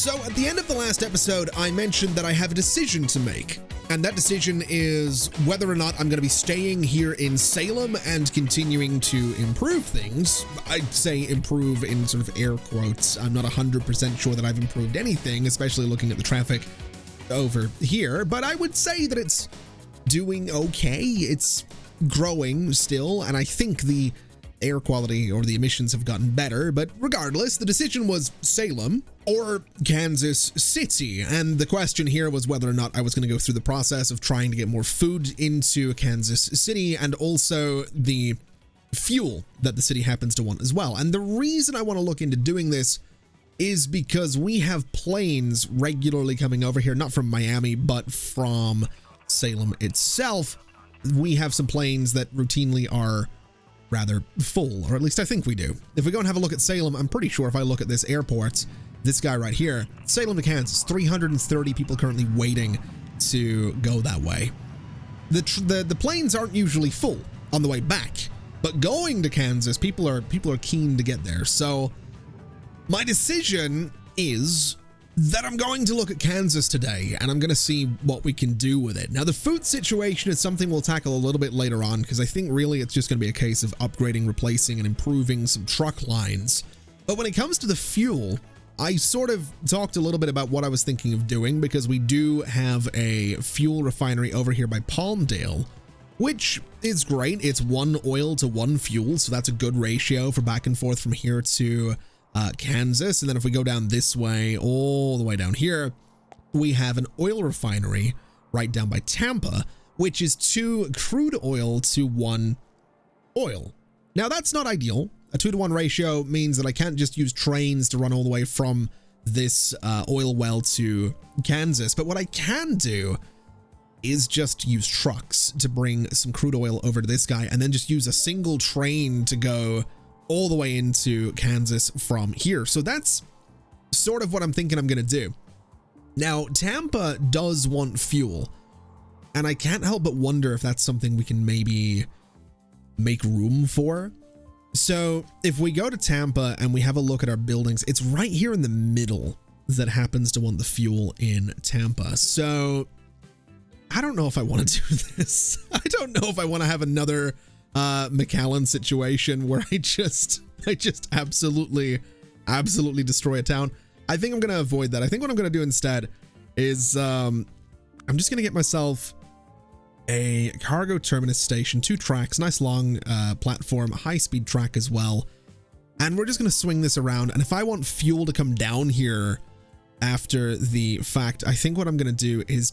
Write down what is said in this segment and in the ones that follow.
So at the end of the last episode, I mentioned that I have a decision to make. And that decision is whether or not I'm going to be staying here in Salem and continuing to improve things. I'd say improve in sort of air quotes. I'm not 100% sure that I've improved anything, especially looking at the traffic over here. But I would say that it's doing okay. It's growing still. And I think the air quality or the emissions have gotten better. But regardless, the decision was Salem or Kansas City. And the question here was whether or not I was going to go through the process of trying to get more food into Kansas City and also the fuel that the city happens to want as well. And the reason I want to look into doing this is because we have planes regularly coming over here, not from Miami, but from Salem itself. We have some planes that routinely are rather full, or at least I think we do. If we go and have a look at Salem, I'm pretty sure if I look at this airport, this guy right here, Salem to Kansas, 330 people currently waiting to go that way. The planes aren't usually full on the way back, but going to Kansas, people are keen to get there. So my decision is that I'm going to look at Kansas today, and I'm going to see what we can do with it. Now, the food situation is something we'll tackle a little bit later on, because I think really it's just going to be a case of upgrading, replacing, and improving some truck lines. But when it comes to the fuel, I sort of talked a little bit about what I was thinking of doing, because we do have a fuel refinery over here by Palmdale, which is great. It's 1 oil to 1 fuel, so that's a good ratio for back and forth from here to Kansas. And then if we go down this way, all the way down here, we have an oil refinery right down by Tampa, which is 2 crude oil to 1 oil. Now, that's not ideal. A 2-to-1 ratio means that I can't just use trains to run all the way from this oil well to Kansas. But what I can do is just use trucks to bring some crude oil over to this guy, and then just use a single train to go all the way into Kansas from here. So that's sort of what I'm thinking I'm going to do. Now, Tampa does want fuel, and I can't help but wonder if that's something we can maybe make room for. So if we go to Tampa and we have a look at our buildings, it's right here in the middle that happens to want the fuel in Tampa. So I don't know if I want to do this. I don't know if I want to have another McAllen situation where I just absolutely destroy a town. I think I'm going to avoid that. I think what I'm going to do instead is I'm just going to get myself a cargo terminus station, 2 tracks, nice long platform, a high-speed track as well. And we're just going to swing this around. And if I want fuel to come down here after the fact, I think what I'm going to do is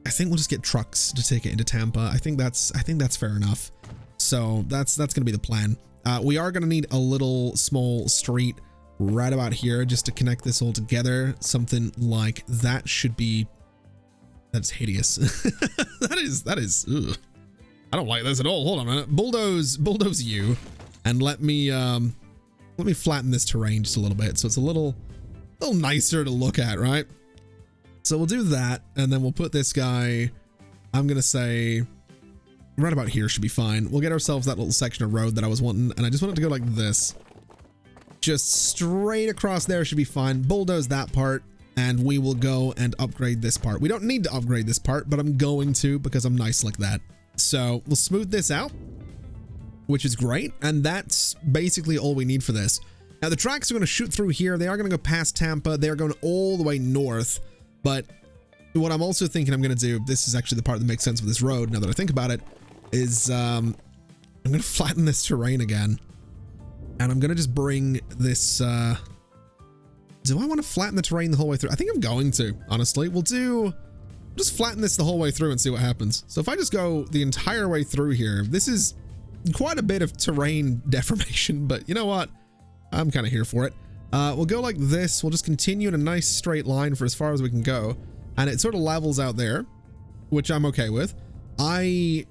I think we'll just get trucks to take it into Tampa. I think that's fair enough. So that's going to be the plan. We are going to need a little small street right about here just to connect this all together. Something like that should be. That's hideous. that is. Ugh. I don't like this at all. Hold on a minute. Bulldoze you, and let me flatten this terrain just a little bit so it's a little nicer to look at, right? So we'll do that, and then we'll put this guy, I'm going to say, right about here should be fine. We'll get ourselves that little section of road that I was wanting, and I just want it to go like this. Just straight across there should be fine. Bulldoze that part, and we will go and upgrade this part. We don't need to upgrade this part, but I'm going to because I'm nice like that. So we'll smooth this out, which is great, and that's basically all we need for this. Now, the tracks are going to shoot through here. They are going to go past Tampa. They're going all the way north. But what I'm also thinking I'm going to do, this is actually the part that makes sense with this road now that I think about it, is I'm going to flatten this terrain again. And I'm going to just bring this, do I want to flatten the terrain the whole way through? I think I'm going to, honestly. We'll just flatten this the whole way through and see what happens. So if I just go the entire way through here, this is quite a bit of terrain deformation, but you know what? I'm kind of here for it. We'll go like this. We'll just continue in a nice straight line for as far as we can go. And it sort of levels out there, which I'm okay with. I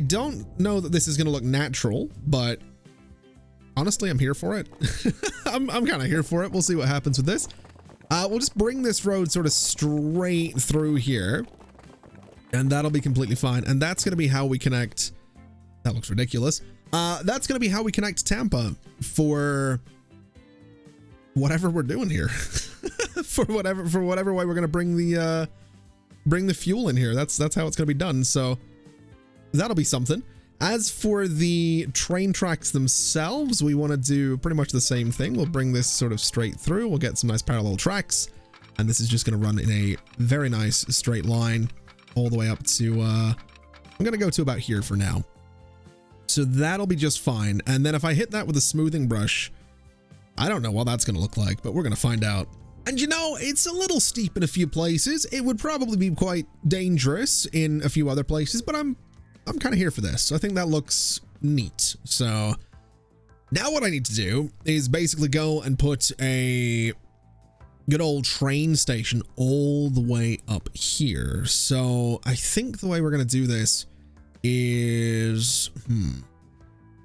don't know that this is going to look natural, but honestly, I'm here for it. I'm kind of here for it. We'll see what happens with this. We'll just bring this road sort of straight through here, and that'll be completely fine. And that's going to be how we connect. That looks ridiculous. That's going to be how we connect Tampa for whatever we're doing here. for whatever way we're going to bring the fuel in here. That's how it's going to be done. So that'll be something. As for the train tracks themselves, we want to do pretty much the same thing. We'll bring this sort of straight through. We'll get some nice parallel tracks. And this is just going to run in a very nice straight line all the way up to, I'm going to go to about here for now. So that'll be just fine. And then if I hit that with a smoothing brush, I don't know what that's going to look like, but we're going to find out. And you know, it's a little steep in a few places. It would probably be quite dangerous in a few other places, but I'm kind of here for this. So I think that looks neat. So now what I need to do is basically go and put a good old train station all the way up here. So I think the way we're going to do this is,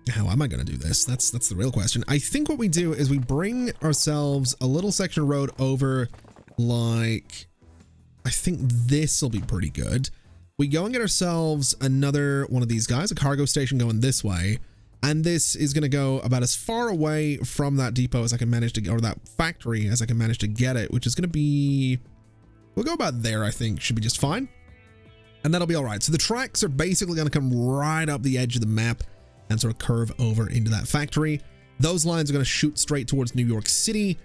how am I going to do this? That's the real question. I think what we do is we bring ourselves a little section of road over, like, I think this will be pretty good. We go and get ourselves another one of these guys, a cargo station going this way. And this is going to go about as far away from that depot as I can manage to get, or that factory as I can manage to get it, which is going to be, we'll go about there, I think should be just fine. And that'll be all right. So the tracks are basically going to come right up the edge of the map and sort of curve over into that factory. Those lines are going to shoot straight towards New York City.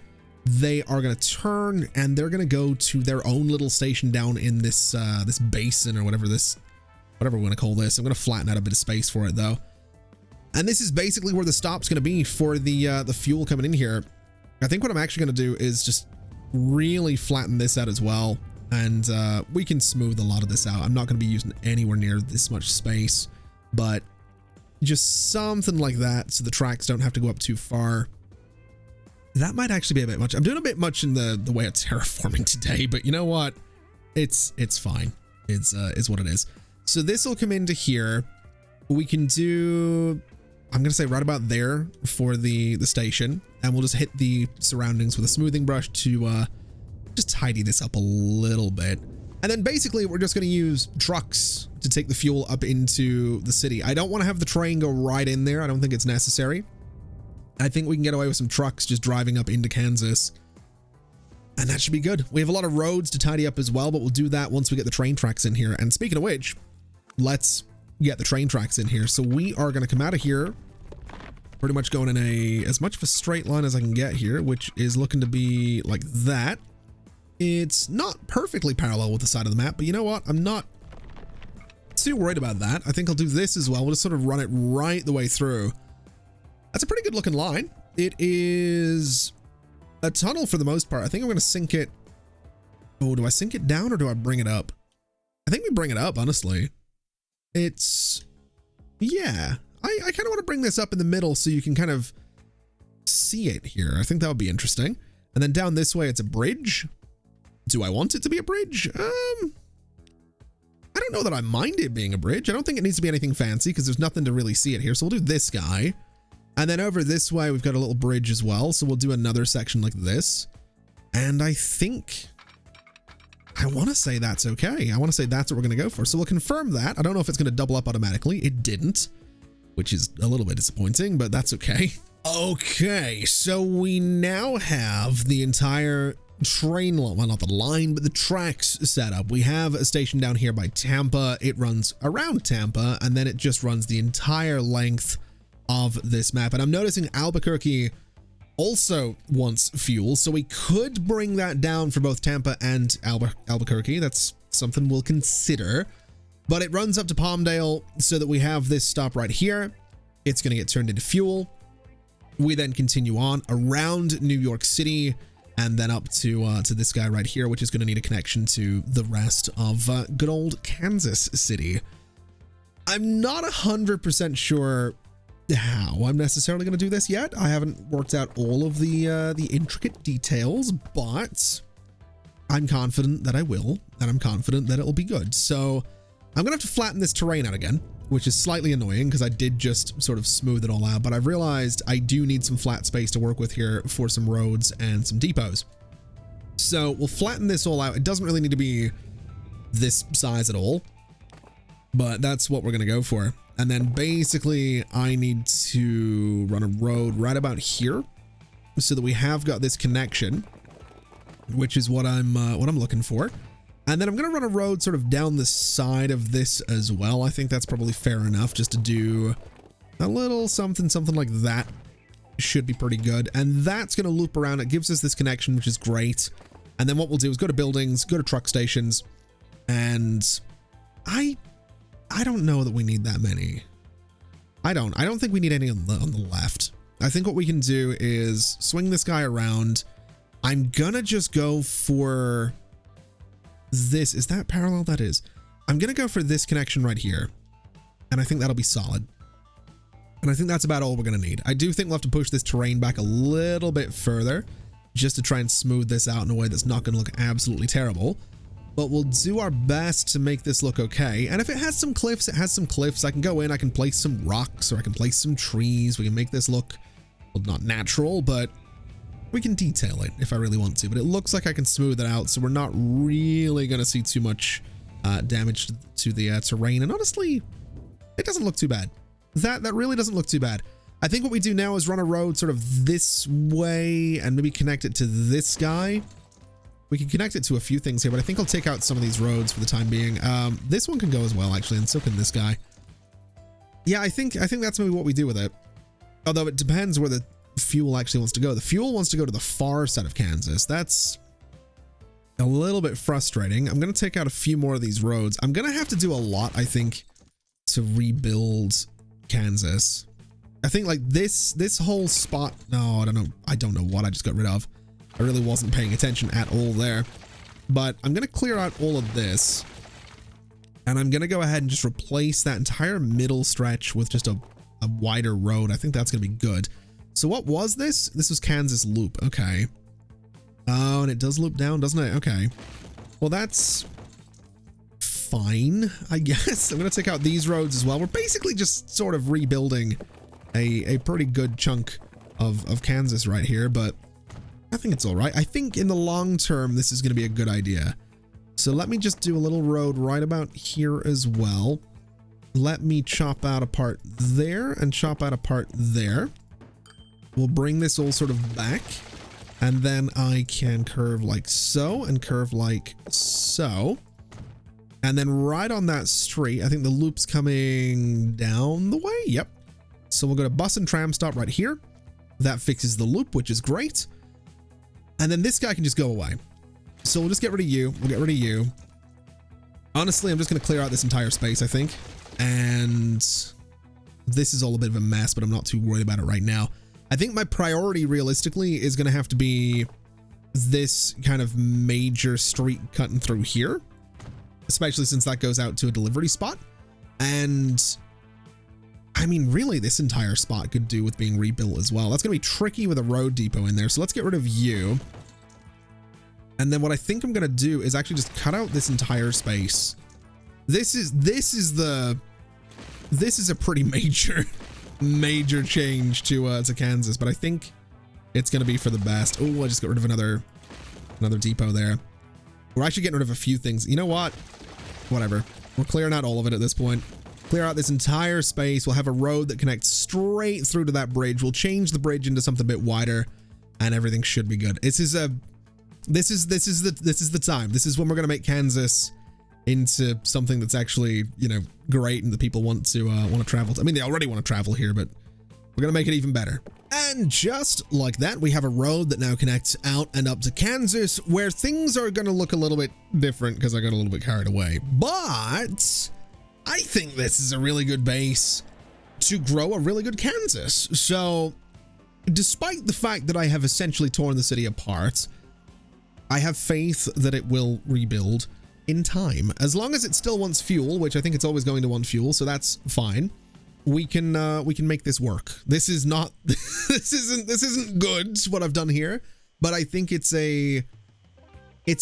They are going to turn and they're going to go to their own little station down in this this basin or whatever we're going to call this. I'm going to flatten out a bit of space for it though. And this is basically where the stop's going to be for the fuel coming in here. I think what I'm actually going to do is just really flatten this out as well. And we can smooth a lot of this out. I'm not going to be using anywhere near this much space, but just something like that so the tracks don't have to go up too far. That might actually be a bit much. I'm doing a bit much in the way of terraforming today, but you know what? It's fine. It's what it is. So this will come into here. We can do, I'm going to say right about there for the station, and we'll just hit the surroundings with a smoothing brush to just tidy this up a little bit. And then basically we're just going to use trucks to take the fuel up into the city. I don't want to have the train go right in there. I don't think it's necessary. I think we can get away with some trucks just driving up into Kansas, and that should be good. We have a lot of roads to tidy up as well, but we'll do that once we get the train tracks in here. And speaking of which, let's get the train tracks in here. So we are going to come out of here pretty much going in as much of a straight line as I can get here, which is looking to be like that. It's not perfectly parallel with the side of the map, but you know what? I'm not too worried about that. I think I'll do this as well. We'll just sort of run it right the way through. That's a pretty good looking line. It is a tunnel for the most part. I think I'm going to sink it. Oh, do I sink it down or do I bring it up? I think we bring it up, honestly. It's, yeah, I kind of want to bring this up in the middle so you can kind of see it here. I think that would be interesting. And then down this way, it's a bridge. Do I want it to be a bridge? I don't know that I mind it being a bridge. I don't think it needs to be anything fancy because there's nothing to really see it here. So we'll do this guy. And then over this way, we've got a little bridge as well. So we'll do another section like this. And I think, I want to say that's okay. I want to say that's what we're going to go for. So we'll confirm that. I don't know if it's going to double up automatically. It didn't, which is a little bit disappointing, but that's okay. Okay, so we now have the entire train line, well, not the line, but the tracks set up. We have a station down here by Tampa. It runs around Tampa, and then it just runs the entire length of this map. And I'm noticing Albuquerque also wants fuel, so we could bring that down for both Tampa and Albuquerque. That's something we'll consider. But it runs up to Palmdale so that we have this stop right here. It's going to get turned into fuel. We then continue on around New York City and then up to this guy right here, which is going to need a connection to the rest of good old Kansas City. I'm not 100% sure how I'm necessarily going to do this yet. I haven't worked out all of the intricate details, but I'm confident that I will, and I'm confident that it'll be good. So I'm gonna have to flatten this terrain out again, which is slightly annoying because I did just sort of smooth it all out, but I've realized I do need some flat space to work with here for some roads and some depots. So we'll flatten this all out. It doesn't really need to be this size at all, but that's what we're gonna go for. And then basically I need to run a road right about here. so that we have got this connection, which is what I'm looking for. And then I'm going to run a road sort of down the side of this as well. I think that's probably fair enough, just to do a little something like that. Should be pretty good. And that's going to loop around. It gives us this connection, which is great. And then what we'll do is go to buildings, go to truck stations, and I don't know that we need that many. I don't think we need any on the left. I think what we can do is swing this guy around. I'm gonna just go for this. Is that parallel? That is. I'm gonna go for this connection right here, and I think that'll be solid. And I think that's about all we're gonna need. I do think we'll have to push this terrain back a little bit further just to try and smooth this out in a way that's not gonna look absolutely terrible. But we'll do our best to make this look okay. And if it has some cliffs, it has some cliffs. I can go in, I can place some rocks, or I can place some trees. We can make this look, well, not natural, but we can detail it if I really want to. But it looks like I can smooth it out, so we're not really going to see too much damage to the terrain. And honestly, it doesn't look too bad. That really doesn't look too bad. I think what we do now is run a road sort of this way and maybe connect it to this guy. We can connect it to a few things here, but I think I'll take out some of these roads for the time being. This one can go as well, actually, and so can this guy. Yeah, I think that's maybe what we do with it. Although it depends where the fuel actually wants to go. The fuel wants to go to the far side of Kansas. That's a little bit frustrating. I'm going to take out a few more of these roads. I'm going to have to do a lot, I think, to rebuild Kansas. I think like this whole spot. No, I don't know what I just got rid of. I really wasn't paying attention at all there, but I'm going to clear out all of this, and I'm going to go ahead and just replace that entire middle stretch with just a wider road. I think that's going to be good. So what was this? This was Kansas Loop. Okay. Oh, and it does loop down, doesn't it? Okay. Well, that's fine, I guess. I'm going to take out these roads as well. We're basically just sort of rebuilding a pretty good chunk of Kansas right here, but I think it's all right. I think in the long term, this is going to be a good idea. So let me just do a little road right about here as well. Let me chop out a part there and chop out a part there. We'll bring this all sort of back, and then I can curve like so and curve like so. And then right on that street, I think the loop's coming down the way. Yep. So we'll go to bus and tram stop right here. That fixes the loop, which is great. And then this guy can just go away. So we'll just get rid of you. We'll get rid of you. Honestly, I'm just going to clear out this entire space, I think. And this is all a bit of a mess, but I'm not too worried about it right now. I think my priority realistically is going to have to be this kind of major street cutting through here, especially since that goes out to a delivery spot. And I mean, really, this entire spot could do with being rebuilt as well. That's going to be tricky with a road depot in there. So let's get rid of you. And then what I think I'm going to do is actually just cut out this entire space. This is a pretty major change to Kansas, but I think it's going to be for the best. Oh, I just got rid of another depot there. We're actually getting rid of a few things. You know what? Whatever. We're clearing out all of it at this point. Clear out this entire space. We'll have a road that connects straight through to that bridge. We'll change the bridge into something a bit wider, and everything should be good. This is the time. This is when we're going to make Kansas into something that's actually, you know, great and the people want to travel to. I mean, they already want to travel here, but we're going to make it even better. And just like that, we have a road that now connects out and up to Kansas, where things are going to look a little bit different because I got a little bit carried away. But I think this is a really good base to grow a really good Kansas. So despite the fact that I have essentially torn the city apart, I have faith that it will rebuild in time. As long as it still wants fuel, which I think it's always going to want fuel, so that's fine. We can make this work. This is not this isn't good what I've done here, but I think it's an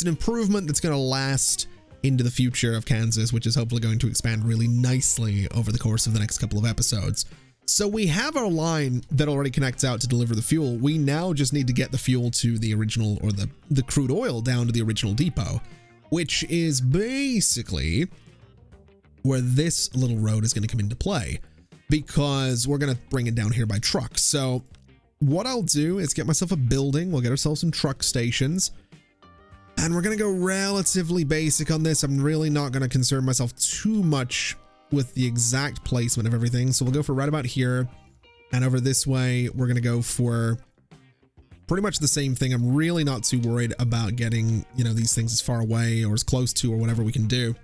improvement that's going to last into the future of Kansas, which is hopefully going to expand really nicely over the course of the next couple of episodes. So we have our line that already connects out to deliver the fuel. We now just need to get the fuel to the original, or the crude oil down to the original depot, which is basically where this little road is going to come into play, because we're going to bring it down here by truck. So what I'll do is get myself a building. We'll get ourselves some truck stations. And we're going to go relatively basic on this. I'm really not going to concern myself too much with the exact placement of everything. So we'll go for right about here. And over this way, we're going to go for pretty much the same thing. I'm really not too worried about getting, you know, these things as far away or as close to or whatever we can do.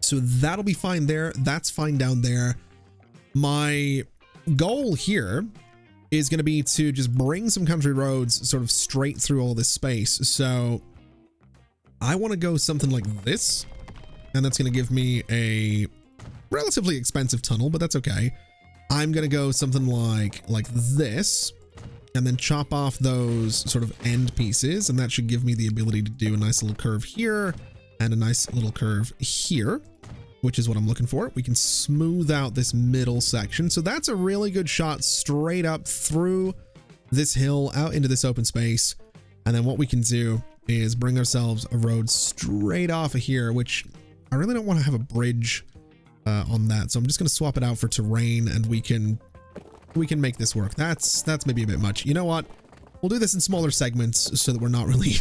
So that'll be fine there. That's fine down there. My goal here is going to be to just bring some country roads sort of straight through all this space. So I want to go something like this, and that's going to give me a relatively expensive tunnel, but that's okay. I'm going to go something like this, and then chop off those sort of end pieces, and that should give me the ability to do a nice little curve here and a nice little curve here, which is what I'm looking for. We can smooth out this middle section. So that's a really good shot straight up through this hill out into this open space. And then what we can do is bring ourselves a road straight off of here, which I really don't want to have a bridge on that. So I'm just going to swap it out for terrain, and we can make this work. That's maybe a bit much. You know what? We'll do this in smaller segments so that we're not really,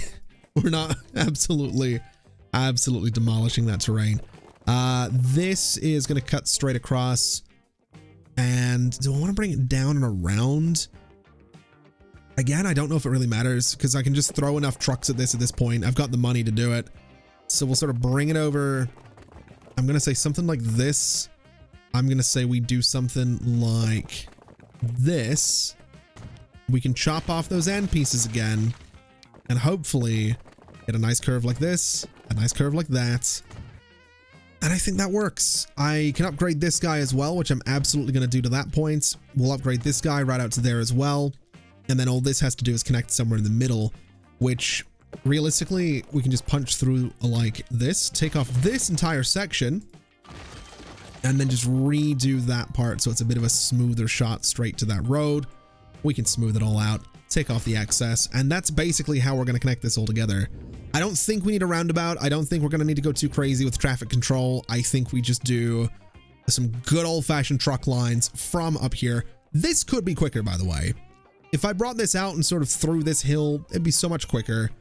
we're not absolutely demolishing that terrain. This is going to cut straight across. And do I want to bring it down and around? Again, I don't know if it really matters because I can just throw enough trucks at this point. I've got the money to do it. So we'll sort of bring it over. I'm going to say something like this. I'm going to say we do something like this. We can chop off those end pieces again and hopefully get a nice curve like this, a nice curve like that. And I think that works. I can upgrade this guy as well, which I'm absolutely going to do to that point. We'll upgrade this guy right out to there as well. And then all this has to do is connect somewhere in the middle, which realistically, we can just punch through like this, take off this entire section, and then just redo that part. So it's a bit of a smoother shot straight to that road. We can smooth it all out, take off the excess. And that's basically how we're going to connect this all together. I don't think we need a roundabout. I don't think we're going to need to go too crazy with traffic control. I think we just do some good old-fashioned truck lines from up here. This could be quicker, by the way. If I brought this out and sort of through this hill, it'd be so much quicker,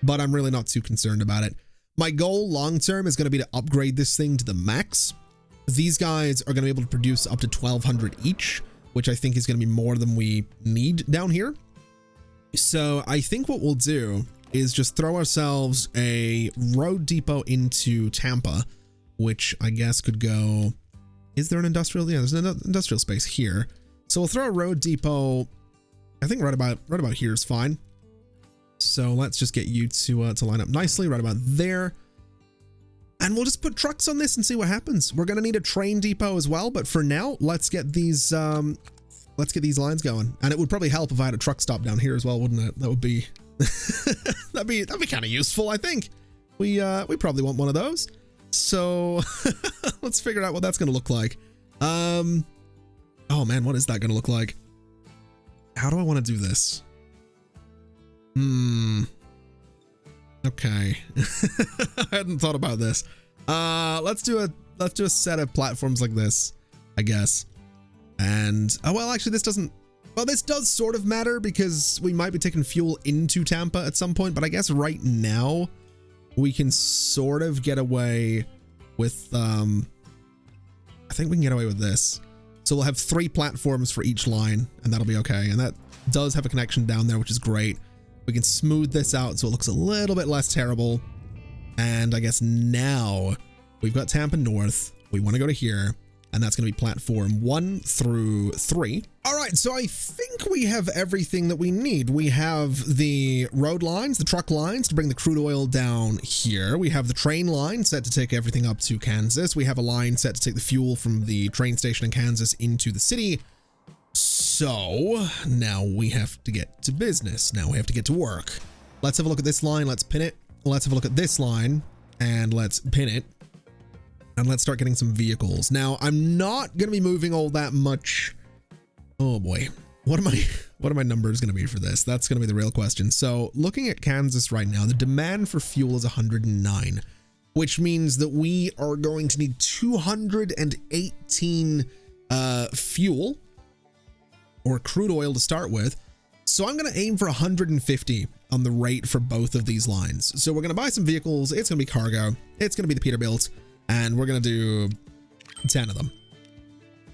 but I'm really not too concerned about it. My goal long-term is going to be to upgrade this thing to the max. These guys are going to be able to produce up to 1,200 each, which I think is going to be more than we need down here. So I think what we'll do is just throw ourselves a road depot into Tampa, which I guess could go... Is there an industrial? Yeah, there's an industrial space here. So we'll throw a road depot, I think right about here is fine. So let's just get you to line up nicely right about there. And we'll just put trucks on this and see what happens. We're going to need a train depot as well, but for now, let's get these lines going. And it would probably help if I had a truck stop down here as well, wouldn't it? That would be that'd be kind of useful, I think. We probably want one of those. So let's figure out what that's going to look like. Oh man, what is that going to look like? How do I want to do this? Okay. I hadn't thought about this. Let's do a set of platforms like this, I guess. And oh well, actually this doesn't, well, this does sort of matter because we might be taking fuel into Tampa at some point, but I guess right now we can sort of get away with I think we can get away with this. So we'll have 3 platforms for each line and that'll be okay. And that does have a connection down there, which is great. We can smooth this out so it looks a little bit less terrible. And I guess now we've got Tampa North. We want to go to here, and that's going to be platform 1 through 3. All right, so I think we have everything that we need. We have the road lines, the truck lines to bring the crude oil down here. We have the train line set to take everything up to Kansas. We have a line set to take the fuel from the train station in Kansas into the city. So now we have to get to business. Now we have to get to work. Let's have a look at this line. Let's pin it. Let's have a look at this line and let's pin it. And let's start getting some vehicles. Now I'm not going to be moving all that much. Oh boy. What are my numbers going to be for this? That's going to be the real question. So looking at Kansas right now, the demand for fuel is 109, which means that we are going to need 218 fuel, or crude oil to start with. So I'm going to aim for 150 on the rate for both of these lines. So we're going to buy some vehicles. It's going to be cargo. It's going to be the Peterbilt, and we're going to do 10 of them.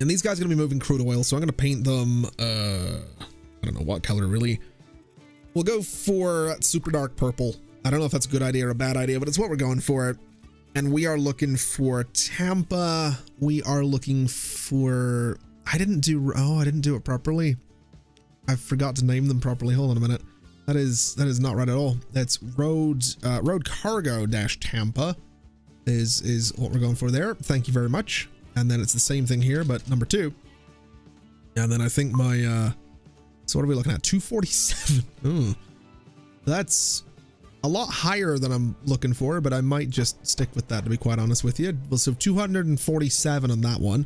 And these guys are going to be moving crude oil. So I'm going to paint them, I don't know what color really. We'll go for super dark purple. I don't know if that's a good idea or a bad idea, but it's what we're going for. And we are looking for Tampa. We are looking for, I didn't do it properly. I forgot to name them properly. Hold on a minute. That is not right at all. That's road cargo dash Tampa is what we're going for there. Thank you very much. And then it's the same thing here, but number 2. And then I think my, so what are we looking at? 247. That's a lot higher than I'm looking for, but I might just stick with that, to be quite honest with you. Well, so 247 on that one.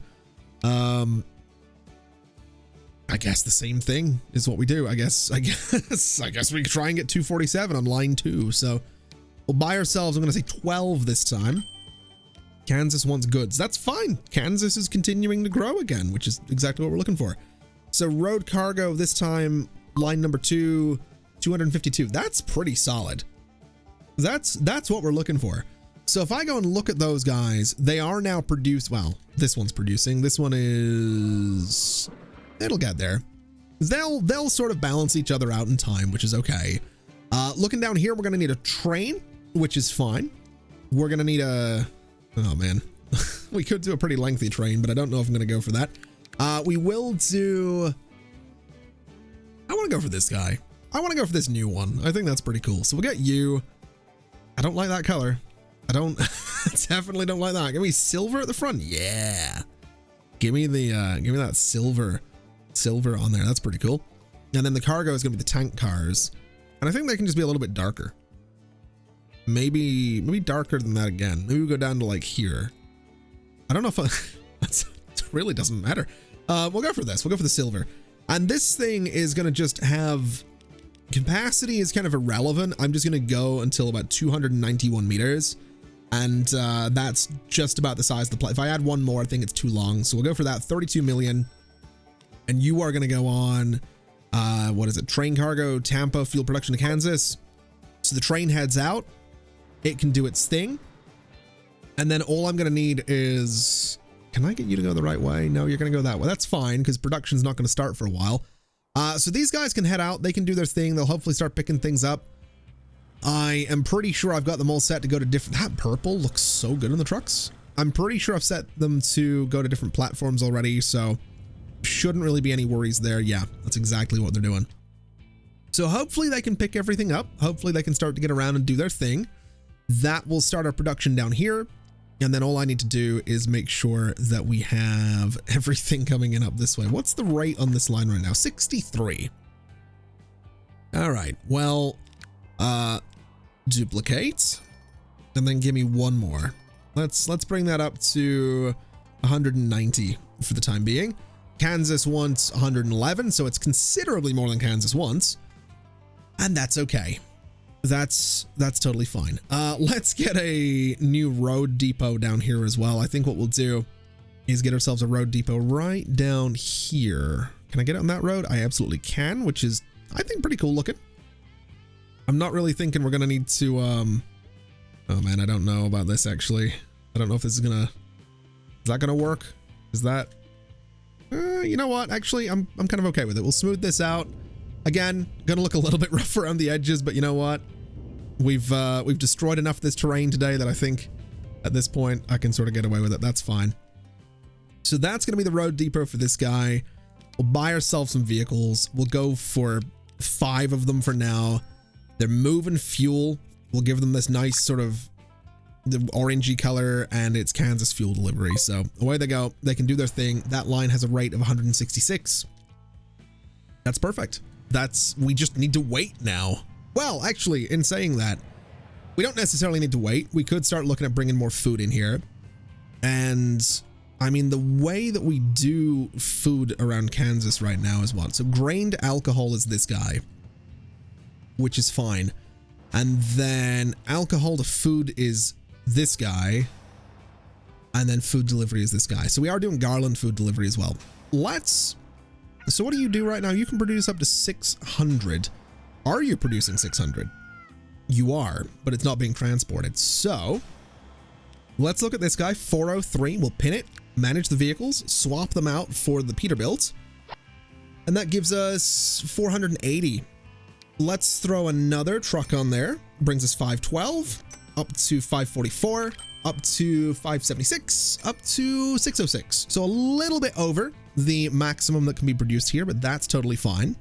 I guess the same thing is what we do. I guess we could try and get 247 on line 2. So we'll buy ourselves, I'm going to say 12 this time. Kansas wants goods. That's fine. Kansas is continuing to grow again, which is exactly what we're looking for. So road cargo this time, line number 2, 252. That's pretty solid. That's what we're looking for. So if I go and look at those guys, they are now produced. Well, this one's producing. This one is, it'll get there. They'll sort of balance each other out in time, which is okay. Looking down here, we're going to need a train, which is fine. We're going to need a, oh man, we could do a pretty lengthy train, but I don't know if I'm going to go for that. We will do, I want to go for this guy. I want to go for this new one. I think that's pretty cool. So we'll get you. I don't like that color. I definitely don't like that. Give me silver at the front. Yeah. Give me that silver on there. That's pretty cool. And then the cargo is going to be the tank cars. And I think they can just be a little bit darker. Maybe darker than that again. Maybe we go down to like here. I don't know if it really doesn't matter. We'll go for this. We'll go for the silver. And this thing is going to just have, capacity is kind of irrelevant. I'm just going to go until about 291 meters. And that's just about the size of the plane. If I add one more, I think it's too long. So we'll go for that, 32 million. And you are going to go on, what is it? Train cargo, Tampa, fuel production to Kansas. So the train heads out. It can do its thing. And then all I'm going to need is, can I get you to go the right way? No, you're going to go that way. That's fine, because production's not going to start for a while. So these guys can head out. They can do their thing. They'll hopefully start picking things up. I am pretty sure I've got them all set to go to different, that purple looks so good in the trucks. I'm pretty sure I've set them to go to different platforms already. So shouldn't really be any worries there. Yeah, that's exactly what they're doing. So hopefully they can pick everything up. Hopefully they can start to get around and do their thing. That will start our production down here. And then all I need to do is make sure that we have everything coming in up this way. What's the rate on this line right now? 63. All right. Well, duplicate and then give me one more. Let's bring that up to 190 for the time being. Kansas wants 111, so it's considerably more than Kansas wants. And that's okay. That's totally fine. Let's get a new road depot down here as well. I think what we'll do is get ourselves a road depot right down here. Can I get it on that road? I absolutely can, which is, I think, pretty cool looking. I'm not really thinking we're going to need to, oh man, I don't know about this actually. I don't know if this is that going to work? Is that, you know what? Actually, I'm kind of okay with it. We'll smooth this out. Again, going to look a little bit rough around the edges, but you know what? We've destroyed enough of this terrain today that I think at this point I can sort of get away with it. That's fine. So that's going to be the road depot for this guy. We'll buy ourselves some vehicles. We'll go for 5 of them for now. They're moving fuel. We'll give them this nice sort of the orangey color, and it's Kansas fuel delivery. So away they go. They can do their thing. That line has a rate of 166. That's perfect. We just need to wait now. Well, actually, in saying that, we don't necessarily need to wait. We could start looking at bringing more food in here. And I mean, the way that we do food around Kansas right now is what? So grained alcohol is this guy, which is fine. And then alcohol to food is this guy. And then food delivery is this guy. So we are doing Garland food delivery as well. Let's So what do you do right now? You can produce up to 600. Are you producing 600? You are, but it's not being transported. So let's look at this guy, 403. We'll pin it, manage the vehicles, swap them out for the Peterbilt. And that gives us 480. Let's throw another truck on there. Brings us 512, up to 544, up to 576, up to 606. So a little bit over the maximum that can be produced here, but that's totally fine.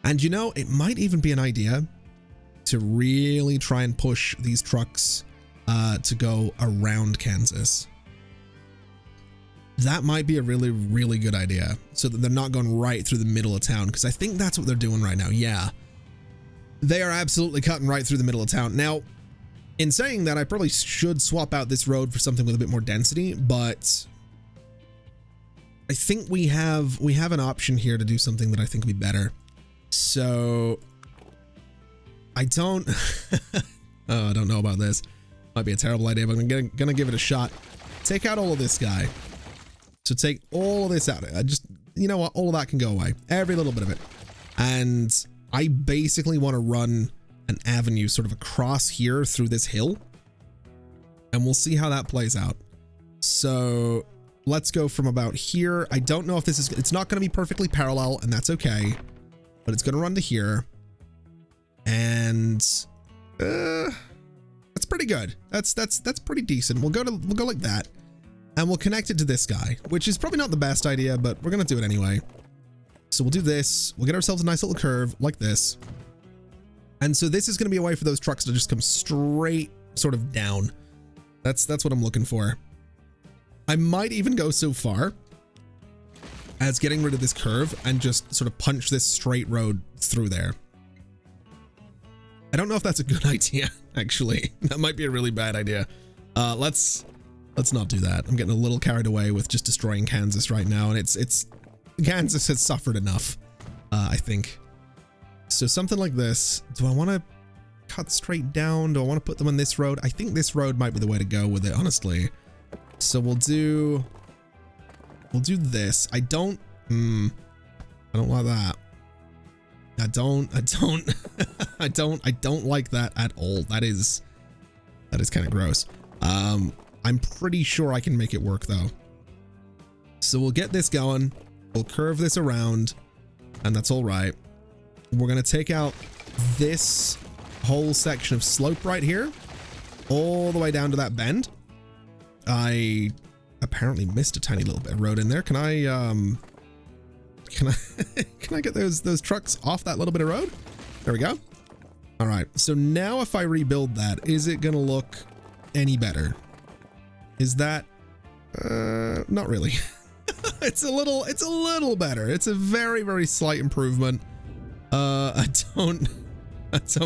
And you know, it might even be an idea to really try and push these trucks to go around Kansas. That might be a really, really good idea, so that they're not going right through the middle of town, because I think that's what they're doing right now. Yeah, they are absolutely cutting right through the middle of town. Now, in saying that, I probably should swap out this road for something with a bit more density, but I think we have an option here to do something that I think would be better. So I don't oh, I don't know about this. Might be a terrible idea, but I'm gonna give it a shot. Take out all of this guy. So take all of this out. I just, you know what? All of that can go away. Every little bit of it. And I basically want to run an avenue sort of across here through this hill. And we'll see how that plays out. So let's go from about here. I don't know if this is, it's not going to be perfectly parallel, and that's okay. But it's going to run to here. And that's pretty good. That's pretty decent. We'll go like that. And we'll connect it to this guy, which is probably not the best idea, but we're going to do it anyway. So we'll do this. We'll get ourselves a nice little curve like this. And so this is going to be a way for those trucks to just come straight sort of down. That's what I'm looking for. I might even go so far as getting rid of this curve and just sort of punch this straight road through there. I don't know if that's a good idea, actually. That might be a really bad idea. Let's not do that. I'm getting a little carried away with just destroying Kansas right now, and it's Kansas has suffered enough, I think. So something like this. Do I want to cut straight down? Do I want to put them on this road? I think this road might be the way to go with it, honestly. So we'll do this. I don't like that. I don't like that at all. That is kind of gross. I'm pretty sure I can make it work though. So we'll get this going. We'll curve this around, and that's all right. We're going to take out this whole section of slope right here, all the way down to that bend. I apparently missed a tiny little bit of road in there. Can I get those trucks off that little bit of road? There we go. All right. So now if I rebuild that, is it going to look any better? Is that not really? It's a little better. It's a very, very slight improvement. I don't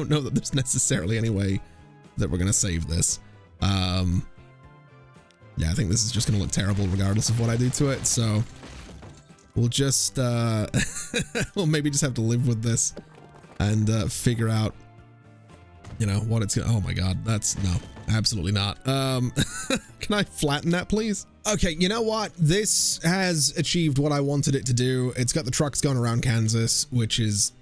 know that there's necessarily any way that we're gonna save this. Yeah, I think this is just gonna look terrible regardless of what I do to it. So we'll just we'll maybe just have to live with this and figure out, you know, what it's gonna. Oh my god, that's no, absolutely not. Can I flatten that, please? Okay, you know what? This has achieved what I wanted it to do. It's got the trucks going around Kansas, which is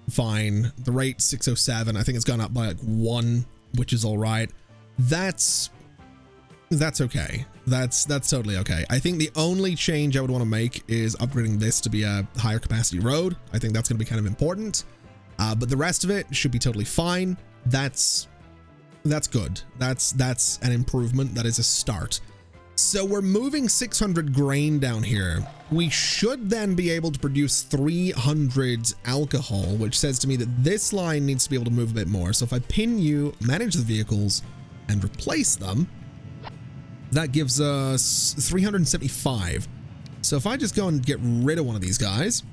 fine. The rate 607. I think it's gone up by like 1, which is all right. That's okay. That's totally okay. I think the only change I would want to make is upgrading this to be a higher capacity road. I think that's going to be kind of important. But the rest of it should be totally fine. That's good. That's an improvement. That is a start. So we're moving 600 grain down here. We should then be able to produce 300 alcohol, which says to me that this line needs to be able to move a bit more. So if I pin you, manage the vehicles, and replace them, that gives us 375. So if I just go and get rid of one of these guys,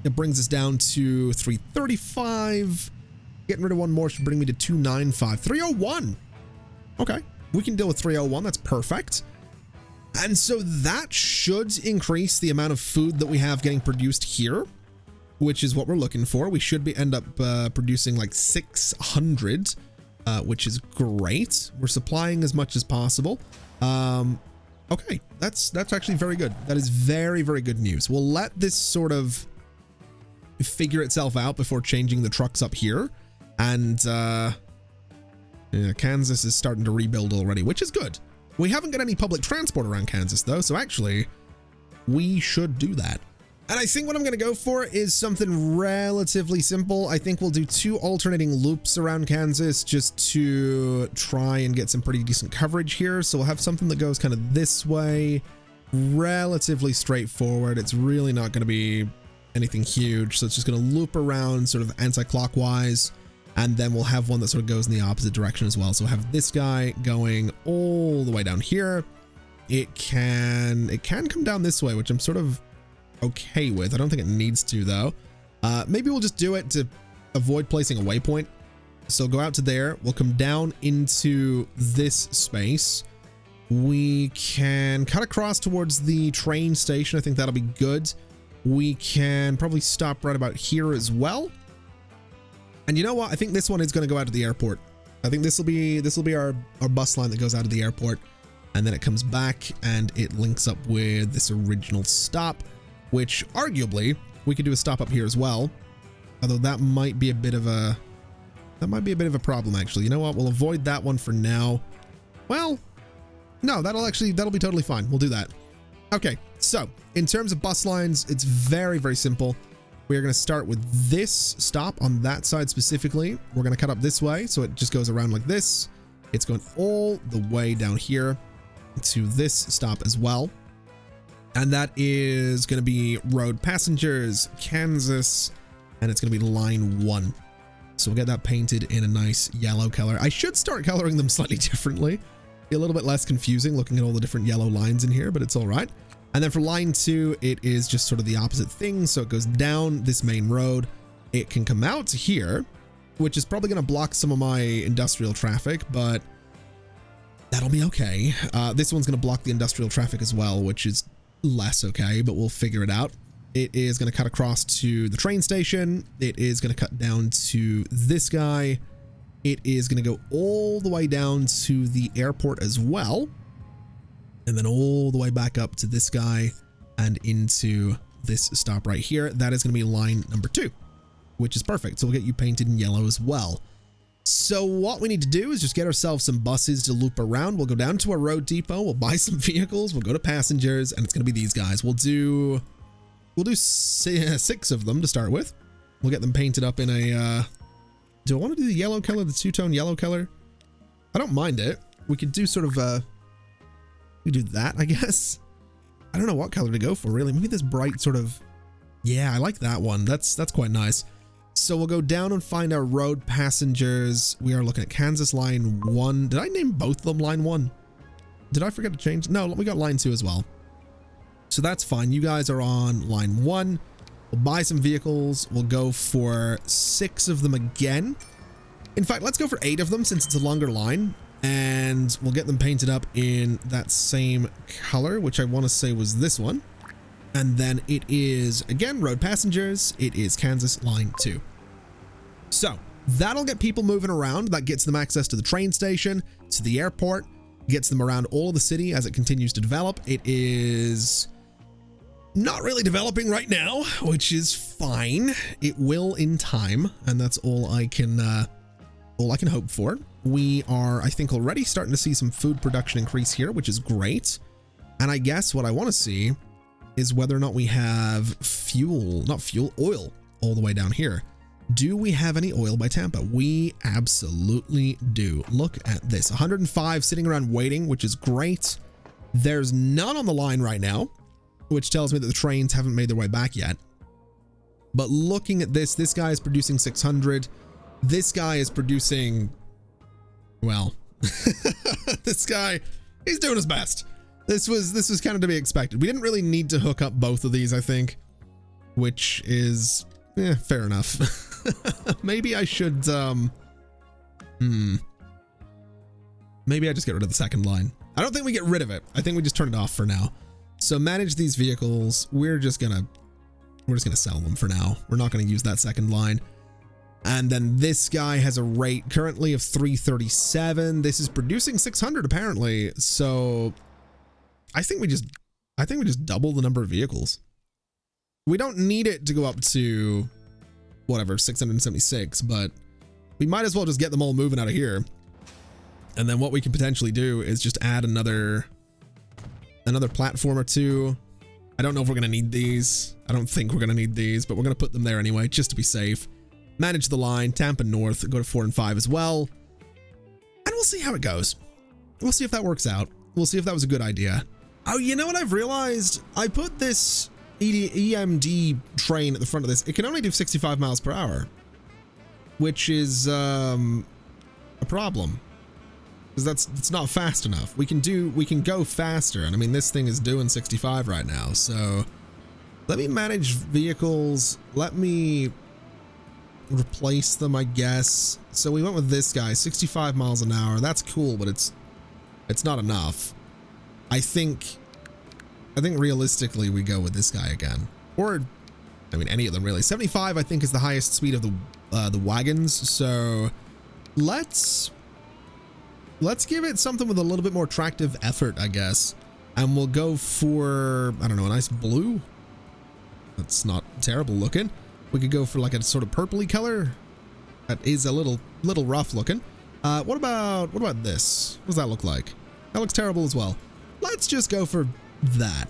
it brings us down to 335. Getting rid of one more should bring me to 295. 301. Okay, we can deal with 301. That's perfect. And so that should increase the amount of food that we have getting produced here, which is what we're looking for. We should end up producing like 600, which is great. We're supplying as much as possible. Okay, that's actually very good. That is very, very good news. We'll let this sort of figure itself out before changing the trucks up here. And yeah, Kansas is starting to rebuild already, which is good. We haven't got any public transport around Kansas though, so actually we should do that. And I think what I'm going to go for is something relatively simple. I think we'll do 2 alternating loops around Kansas just to try and get some pretty decent coverage here. So we'll have something that goes kind of this way, relatively straightforward. It's really not going to be anything huge. So it's just going to loop around sort of anti-clockwise. And then we'll have one that sort of goes in the opposite direction as well. So we'll have this guy going all the way down here. It can come down this way, which I'm sort of okay with. I don't think it needs to though. Maybe we'll just do it to avoid placing a waypoint. So go out to there. We'll come down into this space. We can cut across towards the train station. I think that'll be good. We can probably stop right about here as well. And you know what? I think this one is going to go out to the airport. I think this will be our bus line that goes out of the airport. And then it comes back and it links up with this original stop, which arguably we could do a stop up here as well. Although that might be a bit of a problem actually. You know what? We'll avoid that one for now. Well, no, that'll be totally fine. We'll do that. Okay. So in terms of bus lines, it's very, very simple. We're going to start with this stop on that side specifically. We're going to cut up this way. So it just goes around like this. It's going all the way down here to this stop as well. And that is going to be road passengers, Kansas, and it's going to be line 1. So we'll get that painted in a nice yellow color. I should start coloring them slightly differently. Be a little bit less confusing looking at all the different yellow lines in here, but it's all right. And then for line 2, it is just sort of the opposite thing. So it goes down this main road. It can come out here, which is probably going to block some of my industrial traffic, but that'll be okay. This one's going to block the industrial traffic as well, which is less okay, but we'll figure it out. It is going to cut across to the train station. It is going to cut down to this guy. It is going to go all the way down to the airport as well. And then all the way back up to this guy and into this stop right here. That is going to be line number 2, which is perfect. So we'll get you painted in yellow as well. So what we need to do is just get ourselves some buses to loop around. We'll go down to a road depot. We'll buy some vehicles. We'll go to passengers, and it's going to be these guys. We'll do 6 of them to start with. We'll get them painted up in a, do I want to do the yellow color, the 2-tone yellow color? I don't mind it. We could do sort of, we do that, I guess. I don't know what color to go for, really. Maybe this bright sort of, yeah, I like that one. That's quite nice. So we'll go down and find our road passengers. We are looking at Kansas line 1. Did I name both of them line 1? Did I forget to change? No, we got line 2 as well. So that's fine. You guys are on line 1. We'll buy some vehicles. We'll go for 6 of them again. In fact, let's go for 8 of them since it's a longer line. And we'll get them painted up in that same color, which I want to say was this one. And then it is, again, road passengers. It is Kansas line 2. So that'll get people moving around. That gets them access to the train station, to the airport, gets them around all of the city as it continues to develop. It is not really developing right now, which is fine. It will in time, and that's all I can hope for. We are, I think, already starting to see some food production increase here, which is great. And I guess what I want to see is whether or not we have oil all the way down here. Do we have any oil by Tampa? We absolutely do. Look at this, 105 sitting around waiting, which is great. There's none on the line right now, which tells me that the trains haven't made their way back yet. But looking at this, this guy is producing 600. This guy is producing, well, this guy, he's doing his best. This was kind of to be expected. We didn't really need to hook up both of these, I think, which is, fair enough. Maybe I should, maybe I just get rid of the second line. I don't think we get rid of it. I think we just turn it off for now. So manage these vehicles. We're just gonna sell them for now. We're not gonna use that second line. And then this guy has a rate currently of 337. This is producing 600 apparently. So I think we just double the number of vehicles. We don't need it to go up to whatever, 676, but we might as well just get them all moving out of here. And then what we can potentially do is just add another platform or two. I don't know if we're going to need these. I don't think we're going to need these, but we're going to put them there anyway, just to be safe. Manage the line, Tampa North, go to 4 and 5 as well. And we'll see how it goes. We'll see if that works out. We'll see if that was a good idea. Oh, you know what I've realized? I put this EMD train at the front of this. It can only do 65 miles per hour, which is a problem. Because that's not fast enough. We can go faster. And I mean, this thing is doing 65 right now. So let me manage vehicles. Let me replace them, I guess. So we went with this guy, 65 miles an hour. That's cool, but it's not enough. I think realistically we go with this guy again, or I mean any of them really. 75 I think is the highest speed of the wagons. So let's give it something with a little bit more attractive effort, I guess, and we'll go for, I don't know, a nice blue. That's not terrible looking. We could go for like a sort of purpley color. That is a little rough looking. What about this? What does that look like? That looks terrible as well. Let's just go for that.